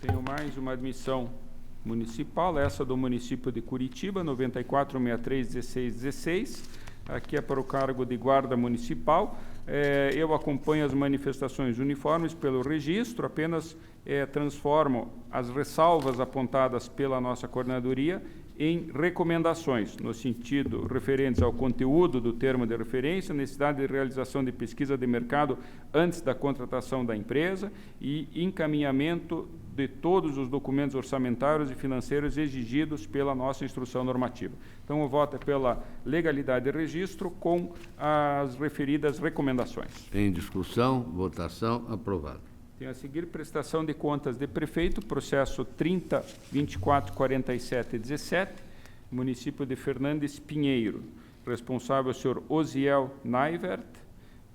Tenho mais uma admissão municipal, essa do município de Curitiba, 9463-1616. Aqui é para o cargo de guarda municipal. Eu acompanho as manifestações uniformes pelo registro, apenas transformo as ressalvas apontadas pela nossa coordenadoria em recomendações, no sentido referentes ao conteúdo do termo de referência, necessidade de realização de pesquisa de mercado antes da contratação da empresa e encaminhamento de todos os documentos orçamentários e financeiros exigidos pela nossa instrução normativa. Então, o voto é pela legalidade de registro com as referidas recomendações. Em discussão, votação, aprovado. Tem a seguir prestação de contas de prefeito, processo 30.2447/17, município de Fernandes Pinheiro. Responsável o senhor Osiel Naivert,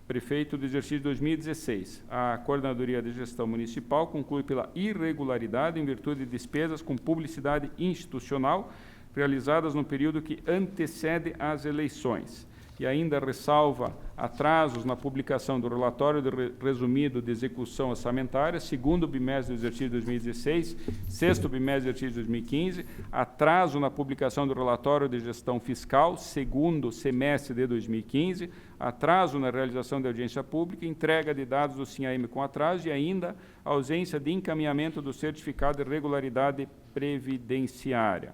prefeito do exercício 2016. A Coordenadoria de Gestão Municipal conclui pela irregularidade em virtude de despesas com publicidade institucional realizadas no período que antecede às eleições. E ainda ressalva atrasos na publicação do relatório resumido de execução orçamentária, segundo bimestre do exercício 2016, sexto bimestre do exercício 2015, atraso na publicação do relatório de gestão fiscal, segundo semestre de 2015, atraso na realização de audiência pública, entrega de dados do SINAEM com atraso e ainda ausência de encaminhamento do certificado de regularidade previdenciária.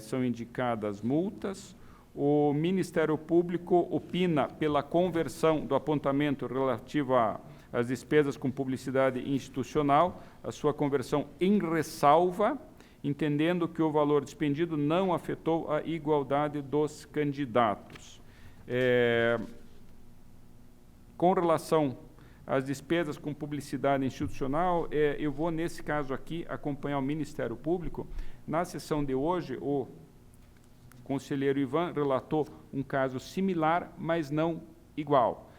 São indicadas multas. O Ministério Público opina pela conversão do apontamento relativo às despesas com publicidade institucional, a sua conversão em ressalva, entendendo que o valor despendido não afetou a igualdade dos candidatos. Com relação às despesas com publicidade institucional, eu vou, nesse caso aqui, acompanhar o Ministério Público. Na sessão de hoje, o conselheiro Ivan relatou um caso similar, mas não igual.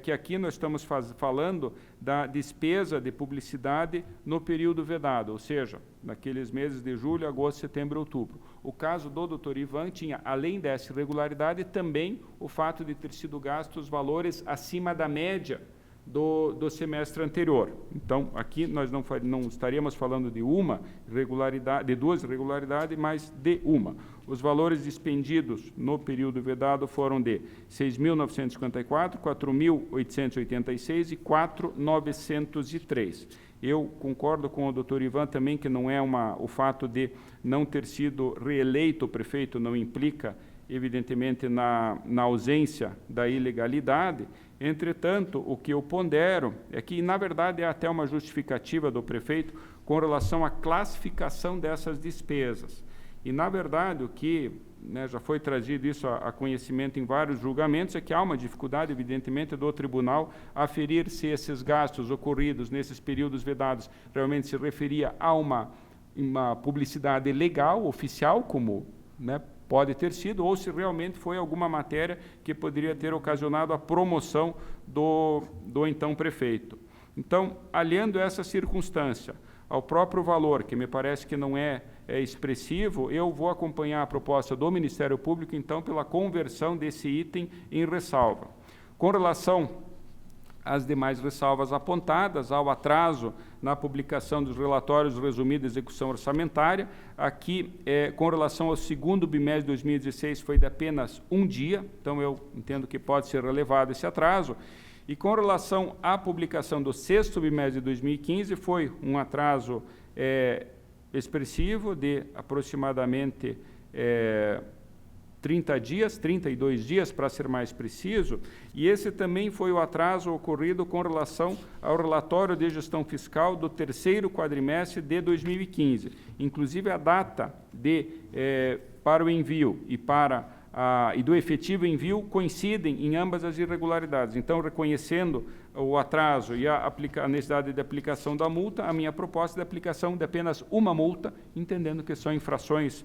Que aqui nós estamos falando da despesa de publicidade no período vedado, ou seja, naqueles meses de julho, agosto, setembro e outubro. O caso do doutor Ivan tinha, além dessa irregularidade, também o fato de ter sido gastos valores acima da média do semestre anterior. Então, aqui nós não estaríamos falando de uma irregularidade, de duas irregularidades, mas de uma. Os valores despendidos no período vedado foram de 6.954, 4.886 e 4.903. Eu concordo com o doutor Ivan também que não é o fato de não ter sido reeleito o prefeito não implica, evidentemente, na ausência da ilegalidade. Entretanto, o que eu pondero é que, na verdade, é até uma justificativa do prefeito com relação à classificação dessas despesas. E, na verdade, o que já foi trazido isso a conhecimento em vários julgamentos é que há uma dificuldade, evidentemente, do tribunal aferir se esses gastos ocorridos nesses períodos vedados realmente se referia a uma publicidade legal, oficial, como pode ter sido, ou se realmente foi alguma matéria que poderia ter ocasionado a promoção do então prefeito. Então, aliando essa circunstância ao próprio valor, que me parece que não é expressivo, eu vou acompanhar a proposta do Ministério Público, então, pela conversão desse item em ressalva. Com relação às demais ressalvas apontadas, ao atraso na publicação dos relatórios resumidos de execução orçamentária, aqui, com relação ao segundo bimestre de 2016, foi de apenas um dia, então eu entendo que pode ser relevado esse atraso. E com relação à publicação do sexto bimestre de 2015, foi um atraso expressivo de aproximadamente 32 dias, para ser mais preciso, e esse também foi o atraso ocorrido com relação ao relatório de gestão fiscal do terceiro quadrimestre de 2015. Inclusive, a data para o envio e do efetivo envio coincidem em ambas as irregularidades. Então, reconhecendo o atraso e a necessidade de aplicação da multa, a minha proposta é de aplicação de apenas uma multa, entendendo que são infrações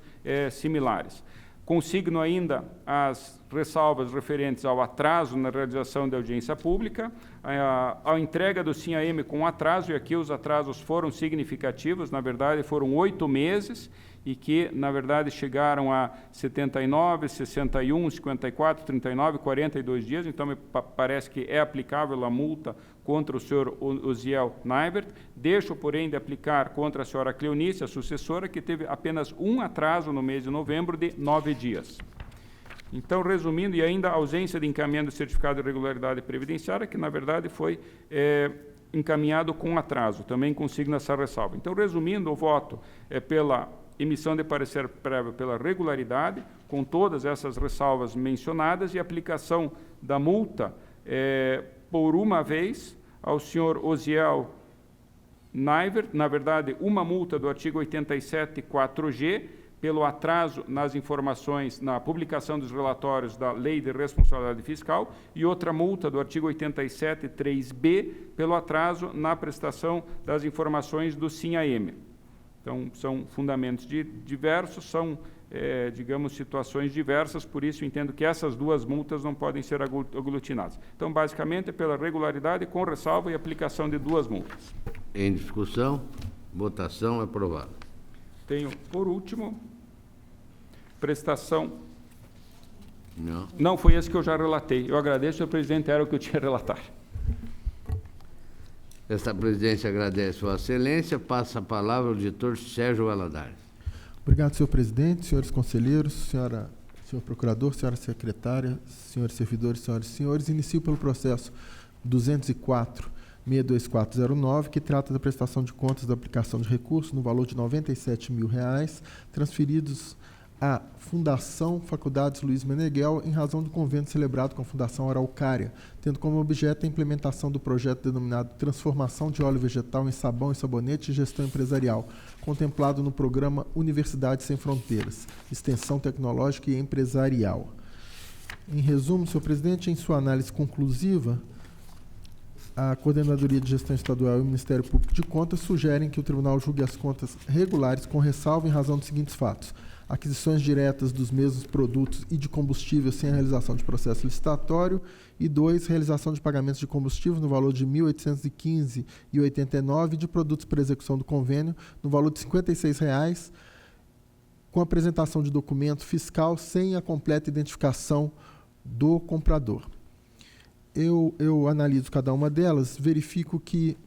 similares. Consigno ainda as ressalvas referentes ao atraso na realização da audiência pública, à entrega do SIM-AM com atraso, e aqui os atrasos foram significativos, na verdade foram 8 meses, e que, na verdade, chegaram a 79, 61, 54, 39, 42 dias, então me parece que é aplicável a multa contra o senhor Osiel Naibert. Deixo, porém, de aplicar contra a senhora Cleonice, a sucessora, que teve apenas um atraso no mês de novembro de 9 dias. Então, resumindo, e ainda a ausência de encaminhamento do certificado de regularidade previdenciária, que, na verdade, foi encaminhado com atraso, também consigna essa ressalva. Então, resumindo, o voto é pela emissão de parecer prévio pela regularidade, com todas essas ressalvas mencionadas, e aplicação da multa por uma vez ao senhor Osiel Naibert, na verdade, uma multa do artigo 87.4G, pelo atraso nas informações, na publicação dos relatórios da Lei de Responsabilidade Fiscal, e outra multa do artigo 87.3B, pelo atraso na prestação das informações do SIM-AM. Então, são fundamentos diversos, são, digamos, situações diversas, por isso entendo que essas duas multas não podem ser aglutinadas. Então, basicamente, é pela regularidade, com ressalva e aplicação de duas multas. Em discussão, votação, aprovado. Tenho, por último, prestação... Não. Não, foi esse que eu já relatei. Eu agradeço, senhor presidente, era o que eu tinha a relatar. Esta presidência agradece Vossa Excelência. Passa a palavra ao auditor Sérgio Valadares. Obrigado, senhor presidente, senhores conselheiros, senhor procurador, senhora secretária, senhores servidores, senhoras e senhores. Inicio pelo processo 204-62409, que trata da prestação de contas da aplicação de recursos no valor de R$ 97.000 transferidos à Fundação Faculdades Luiz Meneghel em razão do convênio celebrado com a Fundação Araucária, tendo como objeto a implementação do projeto denominado Transformação de Óleo Vegetal em Sabão e Sabonete e Gestão Empresarial, contemplado no programa Universidade Sem Fronteiras, Extensão Tecnológica e Empresarial. Em resumo, senhor presidente, em sua análise conclusiva, a Coordenadoria de Gestão Estadual e o Ministério Público de Contas sugerem que o Tribunal julgue as contas regulares com ressalva em razão dos seguintes fatos: aquisições diretas dos mesmos produtos e de combustível sem a realização de processo licitatório, e 2, realização de pagamentos de combustível no valor de R$ 1.815,89 e de produtos para execução do convênio no valor de R$ 56,00, com apresentação de documento fiscal sem a completa identificação do comprador. Eu analiso cada uma delas, verifico que,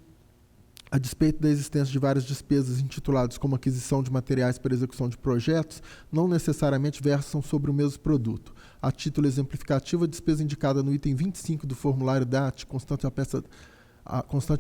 a despeito da existência de várias despesas intituladas como aquisição de materiais para execução de projetos, não necessariamente versam sobre o mesmo produto. A título exemplificativo, a despesa indicada no item 25 do formulário DAT, constante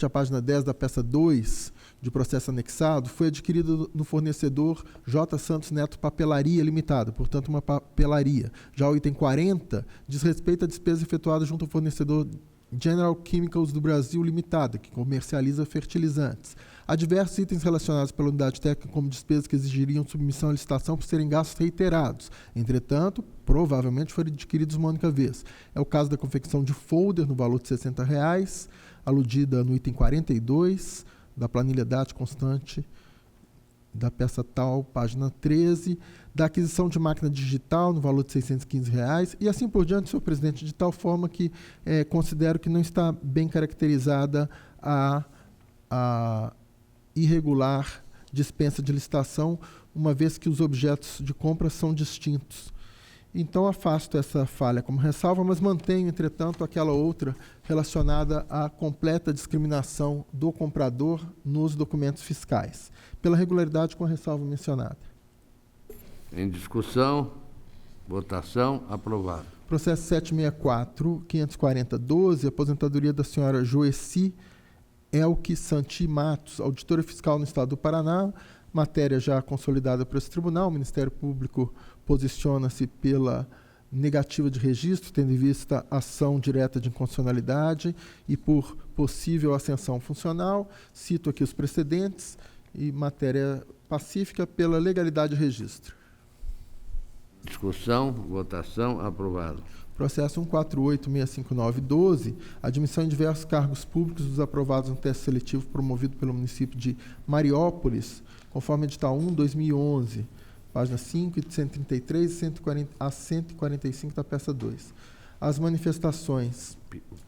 a página 10 da peça 2 de processo anexado, foi adquirida no fornecedor J. Santos Neto Papelaria Limitada, portanto uma papelaria. Já o item 40 diz respeito à despesa efetuada junto ao fornecedor General Chemicals do Brasil Limitada, que comercializa fertilizantes. Há diversos itens relacionados pela unidade técnica como despesas que exigiriam submissão à licitação por serem gastos reiterados. Entretanto, provavelmente foram adquiridos uma única vez. É o caso da confecção de folder no valor de R$ 60,00, aludida no item 42 da planilha DAT constante da peça tal, página 13, da aquisição de máquina digital no valor de R$ 615, e assim por diante, senhor presidente, de tal forma que considero que não está bem caracterizada a irregular dispensa de licitação, uma vez que os objetos de compra são distintos. Então, afasto essa falha como ressalva, mas mantenho, entretanto, aquela outra relacionada à completa discriminação do comprador nos documentos fiscais, pela regularidade com a ressalva mencionada. Em discussão, votação, aprovado. Processo 764-540-12, aposentadoria da senhora Joeci Elke Santi Matos, auditora fiscal no Estado do Paraná, matéria já consolidada por esse tribunal. O Ministério Público posiciona-se pela negativa de registro, tendo em vista ação direta de inconstitucionalidade e por possível ascensão funcional. Cito aqui os precedentes e matéria pacífica pela legalidade de registro. Discussão, votação, aprovado. Processo 14865912, admissão em diversos cargos públicos dos aprovados no teste seletivo promovido pelo município de Mariópolis, conforme edital 1/2011, página 5, de 133 a 145 da peça 2. A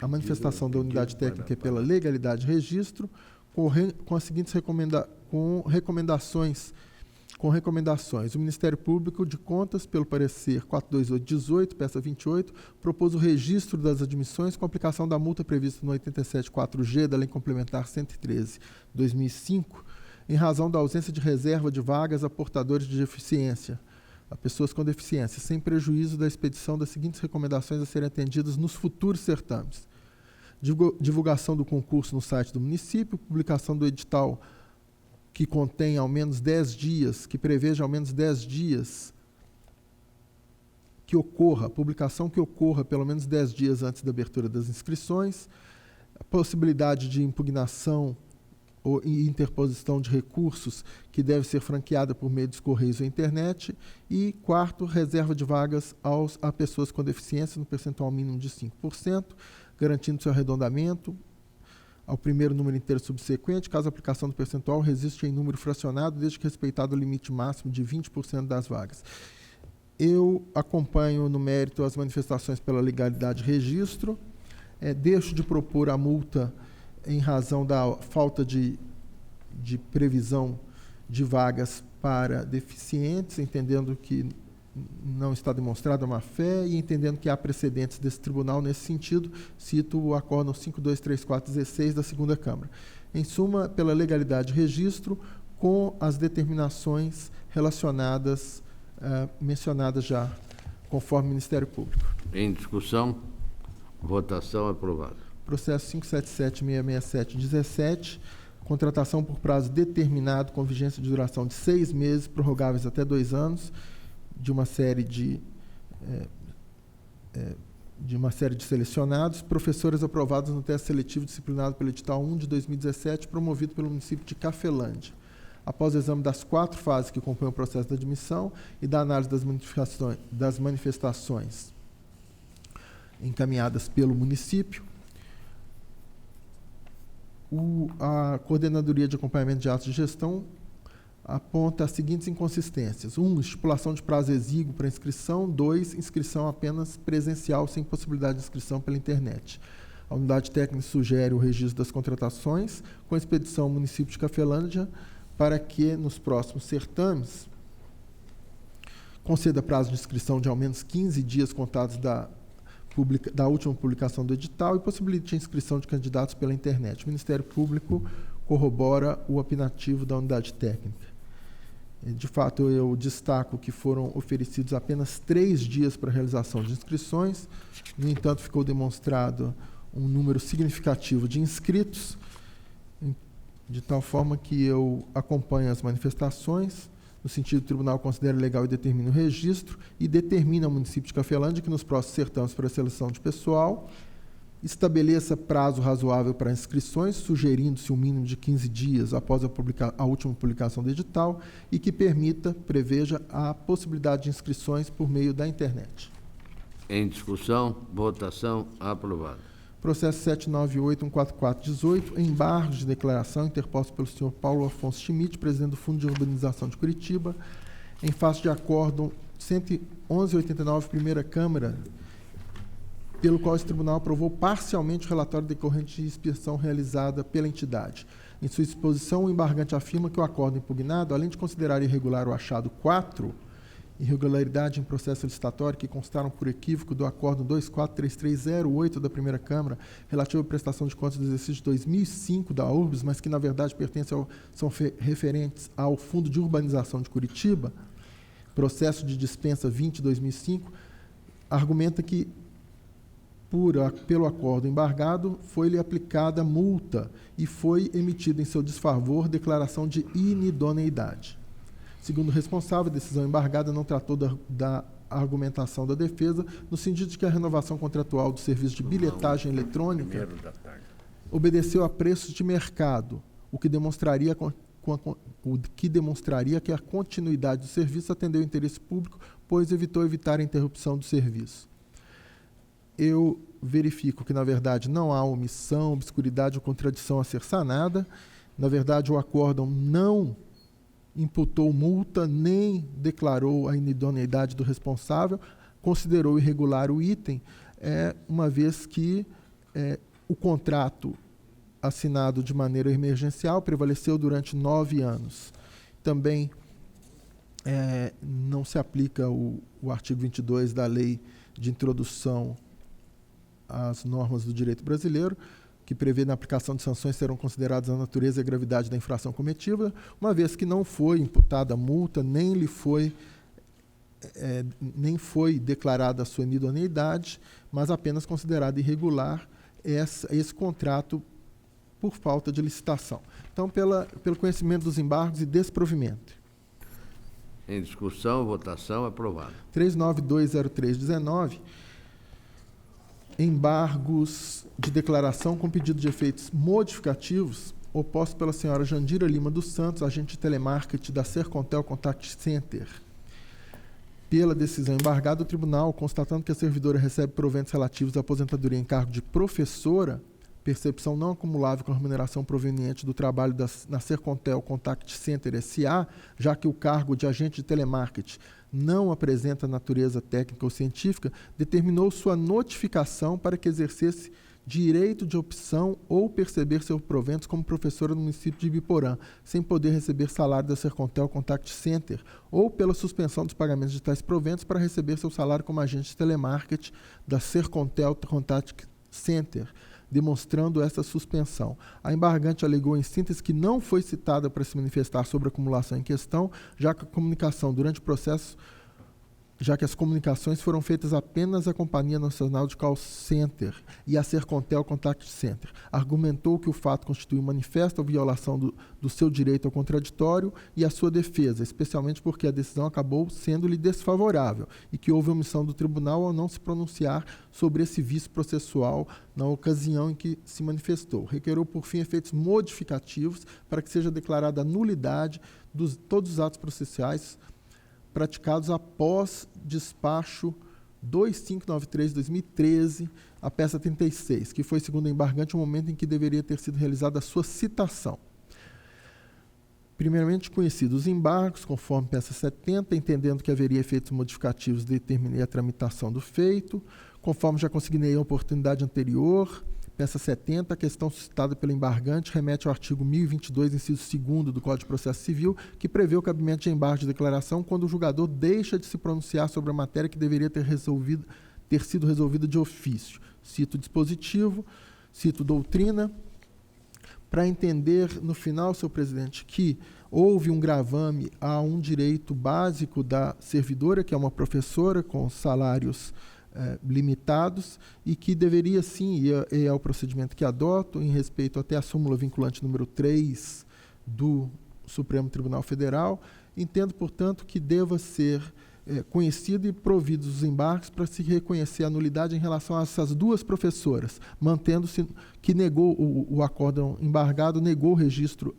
manifestação da unidade técnica é pela legalidade de registro, com as seguintes recomendações. O Ministério Público de Contas, pelo parecer 42818, peça 28, propôs o registro das admissões com aplicação da multa prevista no 87.4G da Lei Complementar 113/2005, em razão da ausência de reserva de vagas a portadores de deficiência, a pessoas com deficiência, sem prejuízo da expedição das seguintes recomendações a serem atendidas nos futuros certames: divulgação do concurso no site do município, publicação do edital que contém ao menos 10 dias, que preveja ao menos 10 dias publicação que ocorra pelo menos 10 dias antes da abertura das inscrições, a possibilidade de impugnação ou interposição de recursos que deve ser franqueada por meio dos correios ou internet, e quarto, reserva de vagas a pessoas com deficiência no percentual mínimo de 5%, garantindo seu arredondamento ao primeiro número inteiro subsequente, caso a aplicação do percentual resista em número fracionado, desde que respeitado o limite máximo de 20% das vagas. Eu acompanho no mérito as manifestações pela legalidade de registro, deixo de propor a multa em razão da falta de previsão de vagas para deficientes, entendendo que não está demonstrada má-fé e entendendo que há precedentes desse tribunal nesse sentido. Cito o acórdão 523416 da segunda Câmara. Em suma, pela legalidade de registro, com as determinações relacionadas, mencionadas já, conforme o Ministério Público. Em discussão, votação, aprovado. Processo 577-667-17, contratação por prazo determinado com vigência de duração de 6 meses, prorrogáveis até 2 anos, de uma série de selecionados, professores aprovados no teste seletivo disciplinado pelo edital 1 de 2017, promovido pelo município de Cafelândia. Após o exame das 4 fases que compõem o processo de admissão e da análise das manifestações encaminhadas pelo município, a Coordenadoria de Acompanhamento de Atos de Gestão aponta as seguintes inconsistências: 1. Estipulação de prazo exíguo para inscrição. 2. Inscrição apenas presencial, sem possibilidade de inscrição pela internet. A unidade técnica sugere o registro das contratações com expedição ao município de Cafelândia para que, nos próximos certames, conceda prazo de inscrição de ao menos 15 dias contados da última publicação do edital e possibilite a inscrição de candidatos pela internet. O Ministério Público corrobora o opinativo da unidade técnica. De fato, eu destaco que foram oferecidos apenas 3 dias para a realização de inscrições. No entanto, ficou demonstrado um número significativo de inscritos, de tal forma que eu acompanho as manifestações, no sentido que o tribunal considera legal e determina o registro, e determina ao município de Cafelândia que nos próximos certames para a seleção de pessoal estabeleça prazo razoável para inscrições, sugerindo-se um mínimo de 15 dias após a última publicação do edital, e que preveja a possibilidade de inscrições por meio da internet. Em discussão, votação, aprovado. Processo 798-14418, embargos de declaração interposto pelo senhor Paulo Afonso Schmidt, presidente do Fundo de Urbanização de Curitiba, em face de acórdão 11189, primeira Câmara, pelo qual esse tribunal aprovou parcialmente o relatório decorrente de inspeção realizada pela entidade. Em sua exposição, o embargante afirma que o acórdão impugnado, além de considerar irregular o achado 4, irregularidade em processo licitatório que constaram por equívoco do acórdão 243308 da primeira Câmara, relativo à prestação de contas do exercício de 2005 da URBS, mas que, na verdade, são referentes ao Fundo de Urbanização de Curitiba, processo de dispensa 20/2005, argumenta que, pelo acordo embargado, foi-lhe aplicada multa e foi emitida em seu desfavor declaração de inidoneidade. Segundo o responsável, a decisão embargada não tratou da argumentação da defesa, no sentido de que a renovação contratual do serviço de bilhetagem eletrônica obedeceu a preços de mercado, o que demonstraria que a continuidade do serviço atendeu o interesse público, pois evitou a interrupção do serviço. Eu verifico que, na verdade, não há omissão, obscuridade ou contradição a ser sanada. Na verdade, o acórdão não imputou multa, nem declarou a inidoneidade do responsável, considerou irregular o item, uma vez que o contrato assinado de maneira emergencial prevaleceu durante 9 anos. Também não se aplica o artigo 22 da Lei de Introdução às Normas do Direito Brasileiro, que prevê na aplicação de sanções serão consideradas a natureza e a gravidade da infração cometida, uma vez que não foi imputada multa, nem foi declarada a sua inidoneidade, mas apenas considerado irregular esse contrato por falta de licitação. Então, pelo conhecimento dos embargos e desprovimento. Em discussão, votação, aprovado. 3920319, embargos de declaração com pedido de efeitos modificativos, oposto pela senhora Jandira Lima dos Santos, agente de telemarketing da Sercontel Contact Center. Pela decisão embargada, o tribunal, constatando que a servidora recebe proventos relativos à aposentadoria em cargo de professora, percepção não acumulável com a remuneração proveniente do trabalho na Sercontel Contact Center S.A., já que o cargo de agente de telemarketing não apresenta natureza técnica ou científica, determinou sua notificação para que exercesse direito de opção ou perceber seus proventos como professora no município de Ibiporã, sem poder receber salário da Sercontel Contact Center, ou pela suspensão dos pagamentos de tais proventos para receber seu salário como agente de telemarketing da Sercontel Contact Center, demonstrando essa suspensão. A embargante alegou em síntese que não foi citada para se manifestar sobre a acumulação em questão, já que as comunicações foram feitas apenas à Companhia Nacional de Call Center e à Sercontel Contact Center. Argumentou que o fato constitui manifesta violação do seu direito ao contraditório e à sua defesa, especialmente porque a decisão acabou sendo-lhe desfavorável e que houve omissão do tribunal ao não se pronunciar sobre esse vício processual na ocasião em que se manifestou. Requereu, por fim, efeitos modificativos para que seja declarada a nulidade de todos os atos processuais praticados após despacho 2593/2013, a peça 36, que foi, segundo a embargante, o momento em que deveria ter sido realizada a sua citação. Primeiramente conhecidos os embargos, conforme peça 70, entendendo que haveria efeitos modificativos, determinei a tramitação do feito. Conforme já consignei a oportunidade anterior, peça 70, a questão suscitada pelo embargante remete ao artigo 1022, inciso 2º do Código de Processo Civil, que prevê o cabimento de embargo de declaração quando o julgador deixa de se pronunciar sobre a matéria que deveria ter sido resolvida de ofício. Cito dispositivo, cito doutrina, para entender, no final, senhor presidente, que houve um gravame a um direito básico da servidora, que é uma professora com salários limitados, e que deveria sim, e é o procedimento que adoto, em respeito até à súmula vinculante número 3 do Supremo Tribunal Federal, entendo, portanto, que deva ser conhecido e providos os embargos para se reconhecer a nulidade em relação a essas duas professoras, mantendo-se que negou o acórdão embargado, negou o registro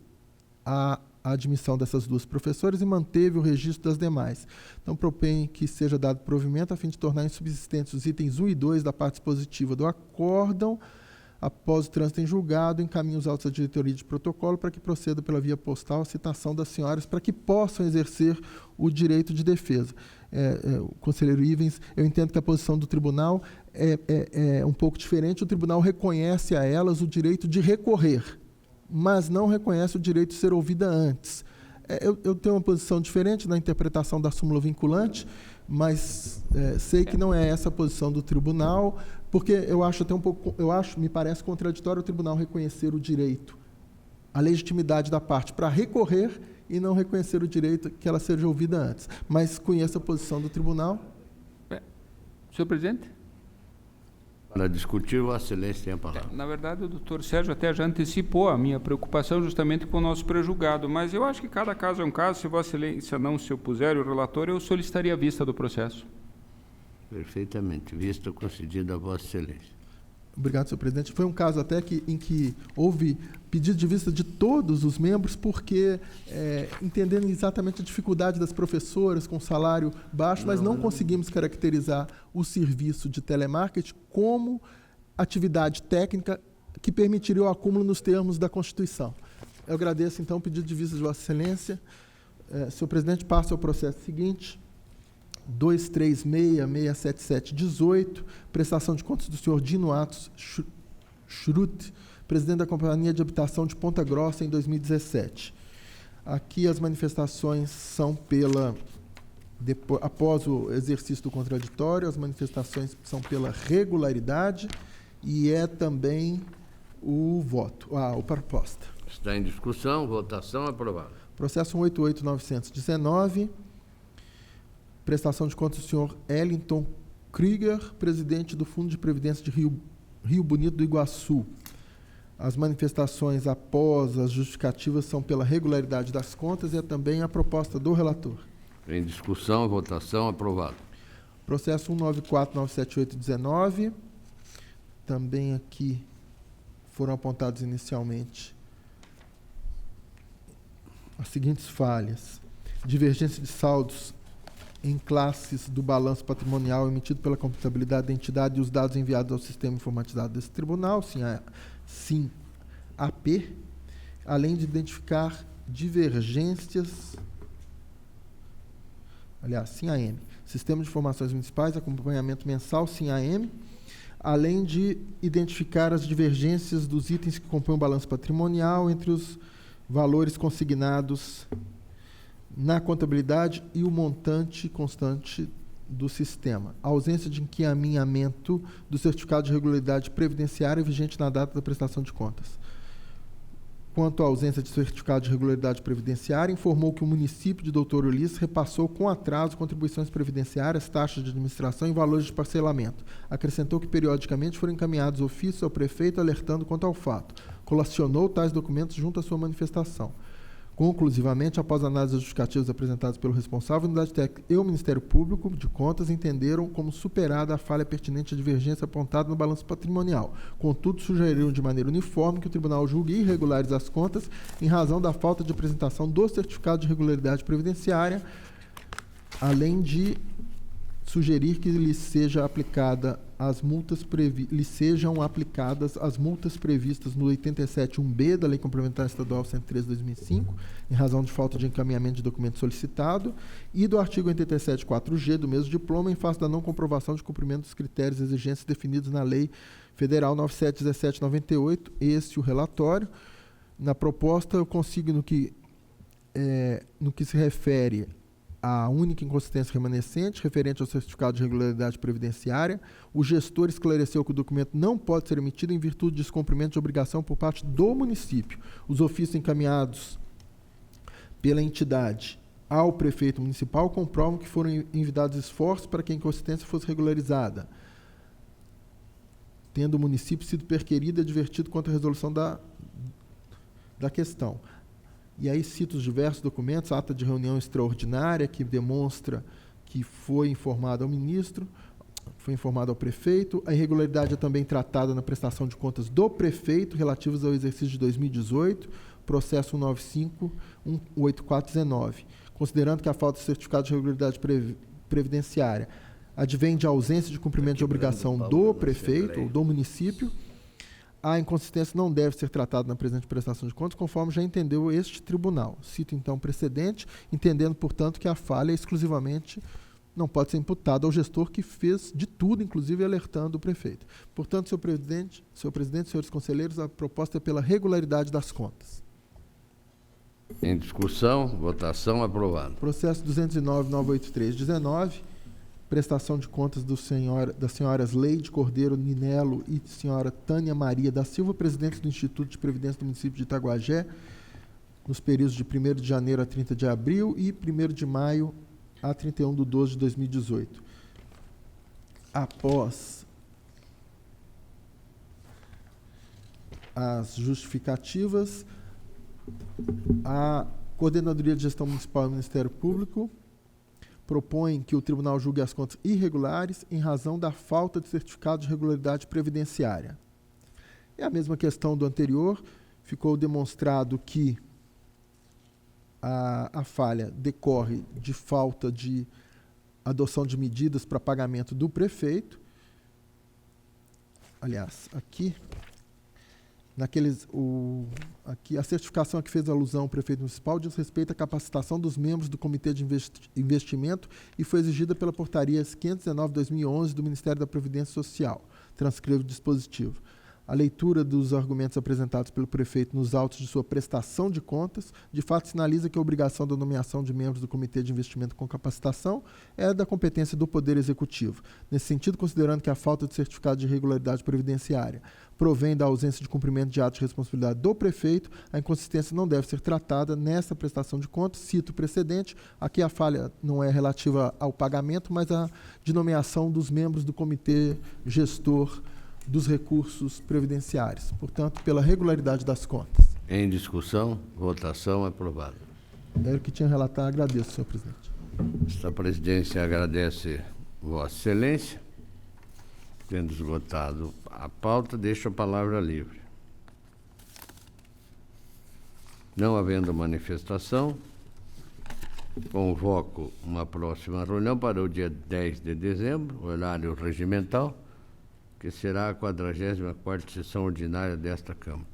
a admissão dessas duas professoras e manteve o registro das demais. Então, proponho que seja dado provimento a fim de tornar insubsistentes os itens 1 e 2 da parte dispositiva do acórdão, após o trânsito em julgado, encaminha os autos à diretoria de protocolo para que proceda pela via postal a citação das senhoras para que possam exercer o direito de defesa. Conselheiro Ivens, eu entendo que a posição do tribunal é um pouco diferente. O tribunal reconhece a elas o direito de recorrer, mas não reconhece o direito de ser ouvida antes. Eu tenho uma posição diferente na interpretação da súmula vinculante, mas sei que não é essa a posição do tribunal, porque eu acho até me parece contraditório o tribunal reconhecer o direito, a legitimidade da parte para recorrer e não reconhecer o direito que ela seja ouvida antes. Mas conheço a posição do tribunal. Senhor presidente? Para discutir, Vossa Excelência tem a palavra. Na verdade, o doutor Sérgio até já antecipou a minha preocupação justamente com o nosso prejulgado, mas eu acho que cada caso é um caso. Se Vossa Excelência não se opuser, o relator, eu solicitaria a vista do processo. Perfeitamente. Vista concedida a Vossa Excelência. Obrigado, senhor presidente. Foi um caso até em que houve pedido de vista de todos os membros, porque entendendo exatamente a dificuldade das professoras com salário baixo, mas não conseguimos caracterizar o serviço de telemarketing como atividade técnica que permitiria o acúmulo nos termos da Constituição. Eu agradeço, então, o pedido de vista de Vossa Excelência. Senhor presidente, passa ao processo seguinte. 236-677-18, prestação de contas do senhor Dino Atos Schrute, presidente da Companhia de Habitação de Ponta Grossa, em 2017. Aqui as manifestações são após o exercício do contraditório, as manifestações são pela regularidade e também o voto, a proposta. Está em discussão, votação aprovada. Processo 188-919, prestação de contas do senhor Ellington Krieger, presidente do Fundo de Previdência de Rio Bonito do Iguaçu. As manifestações após as justificativas são pela regularidade das contas e também a proposta do relator. Em discussão, votação aprovada. Processo 194-978-19, também aqui foram apontados inicialmente as seguintes falhas: divergência de saldos em classes do balanço patrimonial emitido pela contabilidade da entidade e os dados enviados ao sistema informatizado desse tribunal, SIM-AP, além de identificar divergências, SIM-AM, Sistema de Informações Municipais, acompanhamento mensal, SIM-AM, além de identificar as divergências dos itens que compõem o balanço patrimonial entre os valores consignados na contabilidade e o montante constante do sistema. A ausência de encaminhamento do certificado de regularidade previdenciária vigente na data da prestação de contas. Quanto à ausência de certificado de regularidade previdenciária, informou que o município de Doutor Ulisses repassou com atraso contribuições previdenciárias, taxas de administração e valores de parcelamento. Acrescentou que periodicamente foram encaminhados ofícios ao prefeito alertando quanto ao fato. Colacionou tais documentos junto à sua manifestação. Conclusivamente, após análise dos justificativos apresentados pelo responsável, a Unidade Técnica e o Ministério Público de Contas entenderam como superada a falha pertinente à divergência apontada no balanço patrimonial. Contudo, sugeriram de maneira uniforme que o tribunal julgue irregulares as contas em razão da falta de apresentação do certificado de regularidade previdenciária, além de sugerir que lhe sejam aplicadas as multas previstas no 87.1b da Lei Complementar Estadual 103/2005, em razão de falta de encaminhamento de documento solicitado, e do artigo 87.4g do mesmo diploma, em face da não comprovação de cumprimento dos critérios e exigências definidos na Lei Federal 97.1798, esse o relatório. Na proposta, eu consigo, no que se refere a única inconsistência remanescente, referente ao certificado de regularidade previdenciária, o gestor esclareceu que o documento não pode ser emitido em virtude de descumprimento de obrigação por parte do município. Os ofícios encaminhados pela entidade ao prefeito municipal comprovam que foram enviados esforços para que a inconsistência fosse regularizada, tendo o município sido perquirido e advertido quanto à resolução da questão. E aí cito os diversos documentos, ata de reunião extraordinária que demonstra que foi informado ao ministro, foi informado ao prefeito. A irregularidade é também tratada na prestação de contas do prefeito relativas ao exercício de 2018, processo 195-18419. Considerando que a falta de certificado de regularidade previdenciária advém de ausência de cumprimento de obrigação do prefeito ou do município, A inconsistência não deve ser tratada na presente prestação de contas, conforme já entendeu este tribunal. Cito então o precedente, entendendo, portanto, que a falha exclusivamente não pode ser imputada ao gestor que fez de tudo, inclusive alertando o prefeito. Portanto, senhor presidente, senhores conselheiros, a proposta é pela regularidade das contas. Em discussão, votação, aprovado. Processo 209.983/19, prestação de contas das senhoras Leide Cordeiro Ninello e senhora Tânia Maria da Silva, presidentes do Instituto de Previdência do município de Itaguajé, nos períodos de 1º de janeiro a 30 de abril e 1º de maio a 31/12/2018. Após as justificativas, a Coordenadoria de Gestão Municipal e o Ministério Público propõem que o tribunal julgue as contas irregulares em razão da falta de certificado de regularidade previdenciária. É a mesma questão do anterior, ficou demonstrado que a falha decorre de falta de adoção de medidas para pagamento do prefeito. Aliás, aqui a certificação a que fez alusão o prefeito municipal diz respeito à capacitação dos membros do Comitê de Investimento e foi exigida pela portaria 519/2011 do Ministério da Previdência Social. Transcrevo o dispositivo. A leitura dos argumentos apresentados pelo prefeito nos autos de sua prestação de contas, de fato sinaliza que a obrigação da nomeação de membros do Comitê de Investimento com capacitação é da competência do Poder Executivo. Nesse sentido, considerando que a falta de certificado de regularidade previdenciária provém da ausência de cumprimento de ato de responsabilidade do prefeito, a inconsistência não deve ser tratada nessa prestação de contas. Cito o precedente, aqui a falha não é relativa ao pagamento, mas a de nomeação dos membros do Comitê Gestor dos Recursos Previdenciários. Portanto, pela regularidade das contas. Em discussão, votação, aprovado. Era o que tinha a relatar. Agradeço, senhor presidente. Esta presidência agradece Vossa Excelência. Tendo esgotado a pauta, deixo a palavra livre. Não havendo manifestação, convoco uma próxima reunião para o dia 10 de dezembro, horário regimental, que será a 44ª sessão ordinária desta Câmara.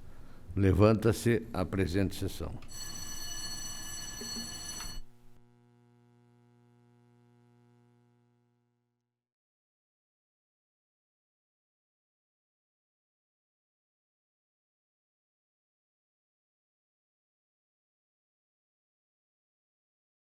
Levanta-se a presente sessão.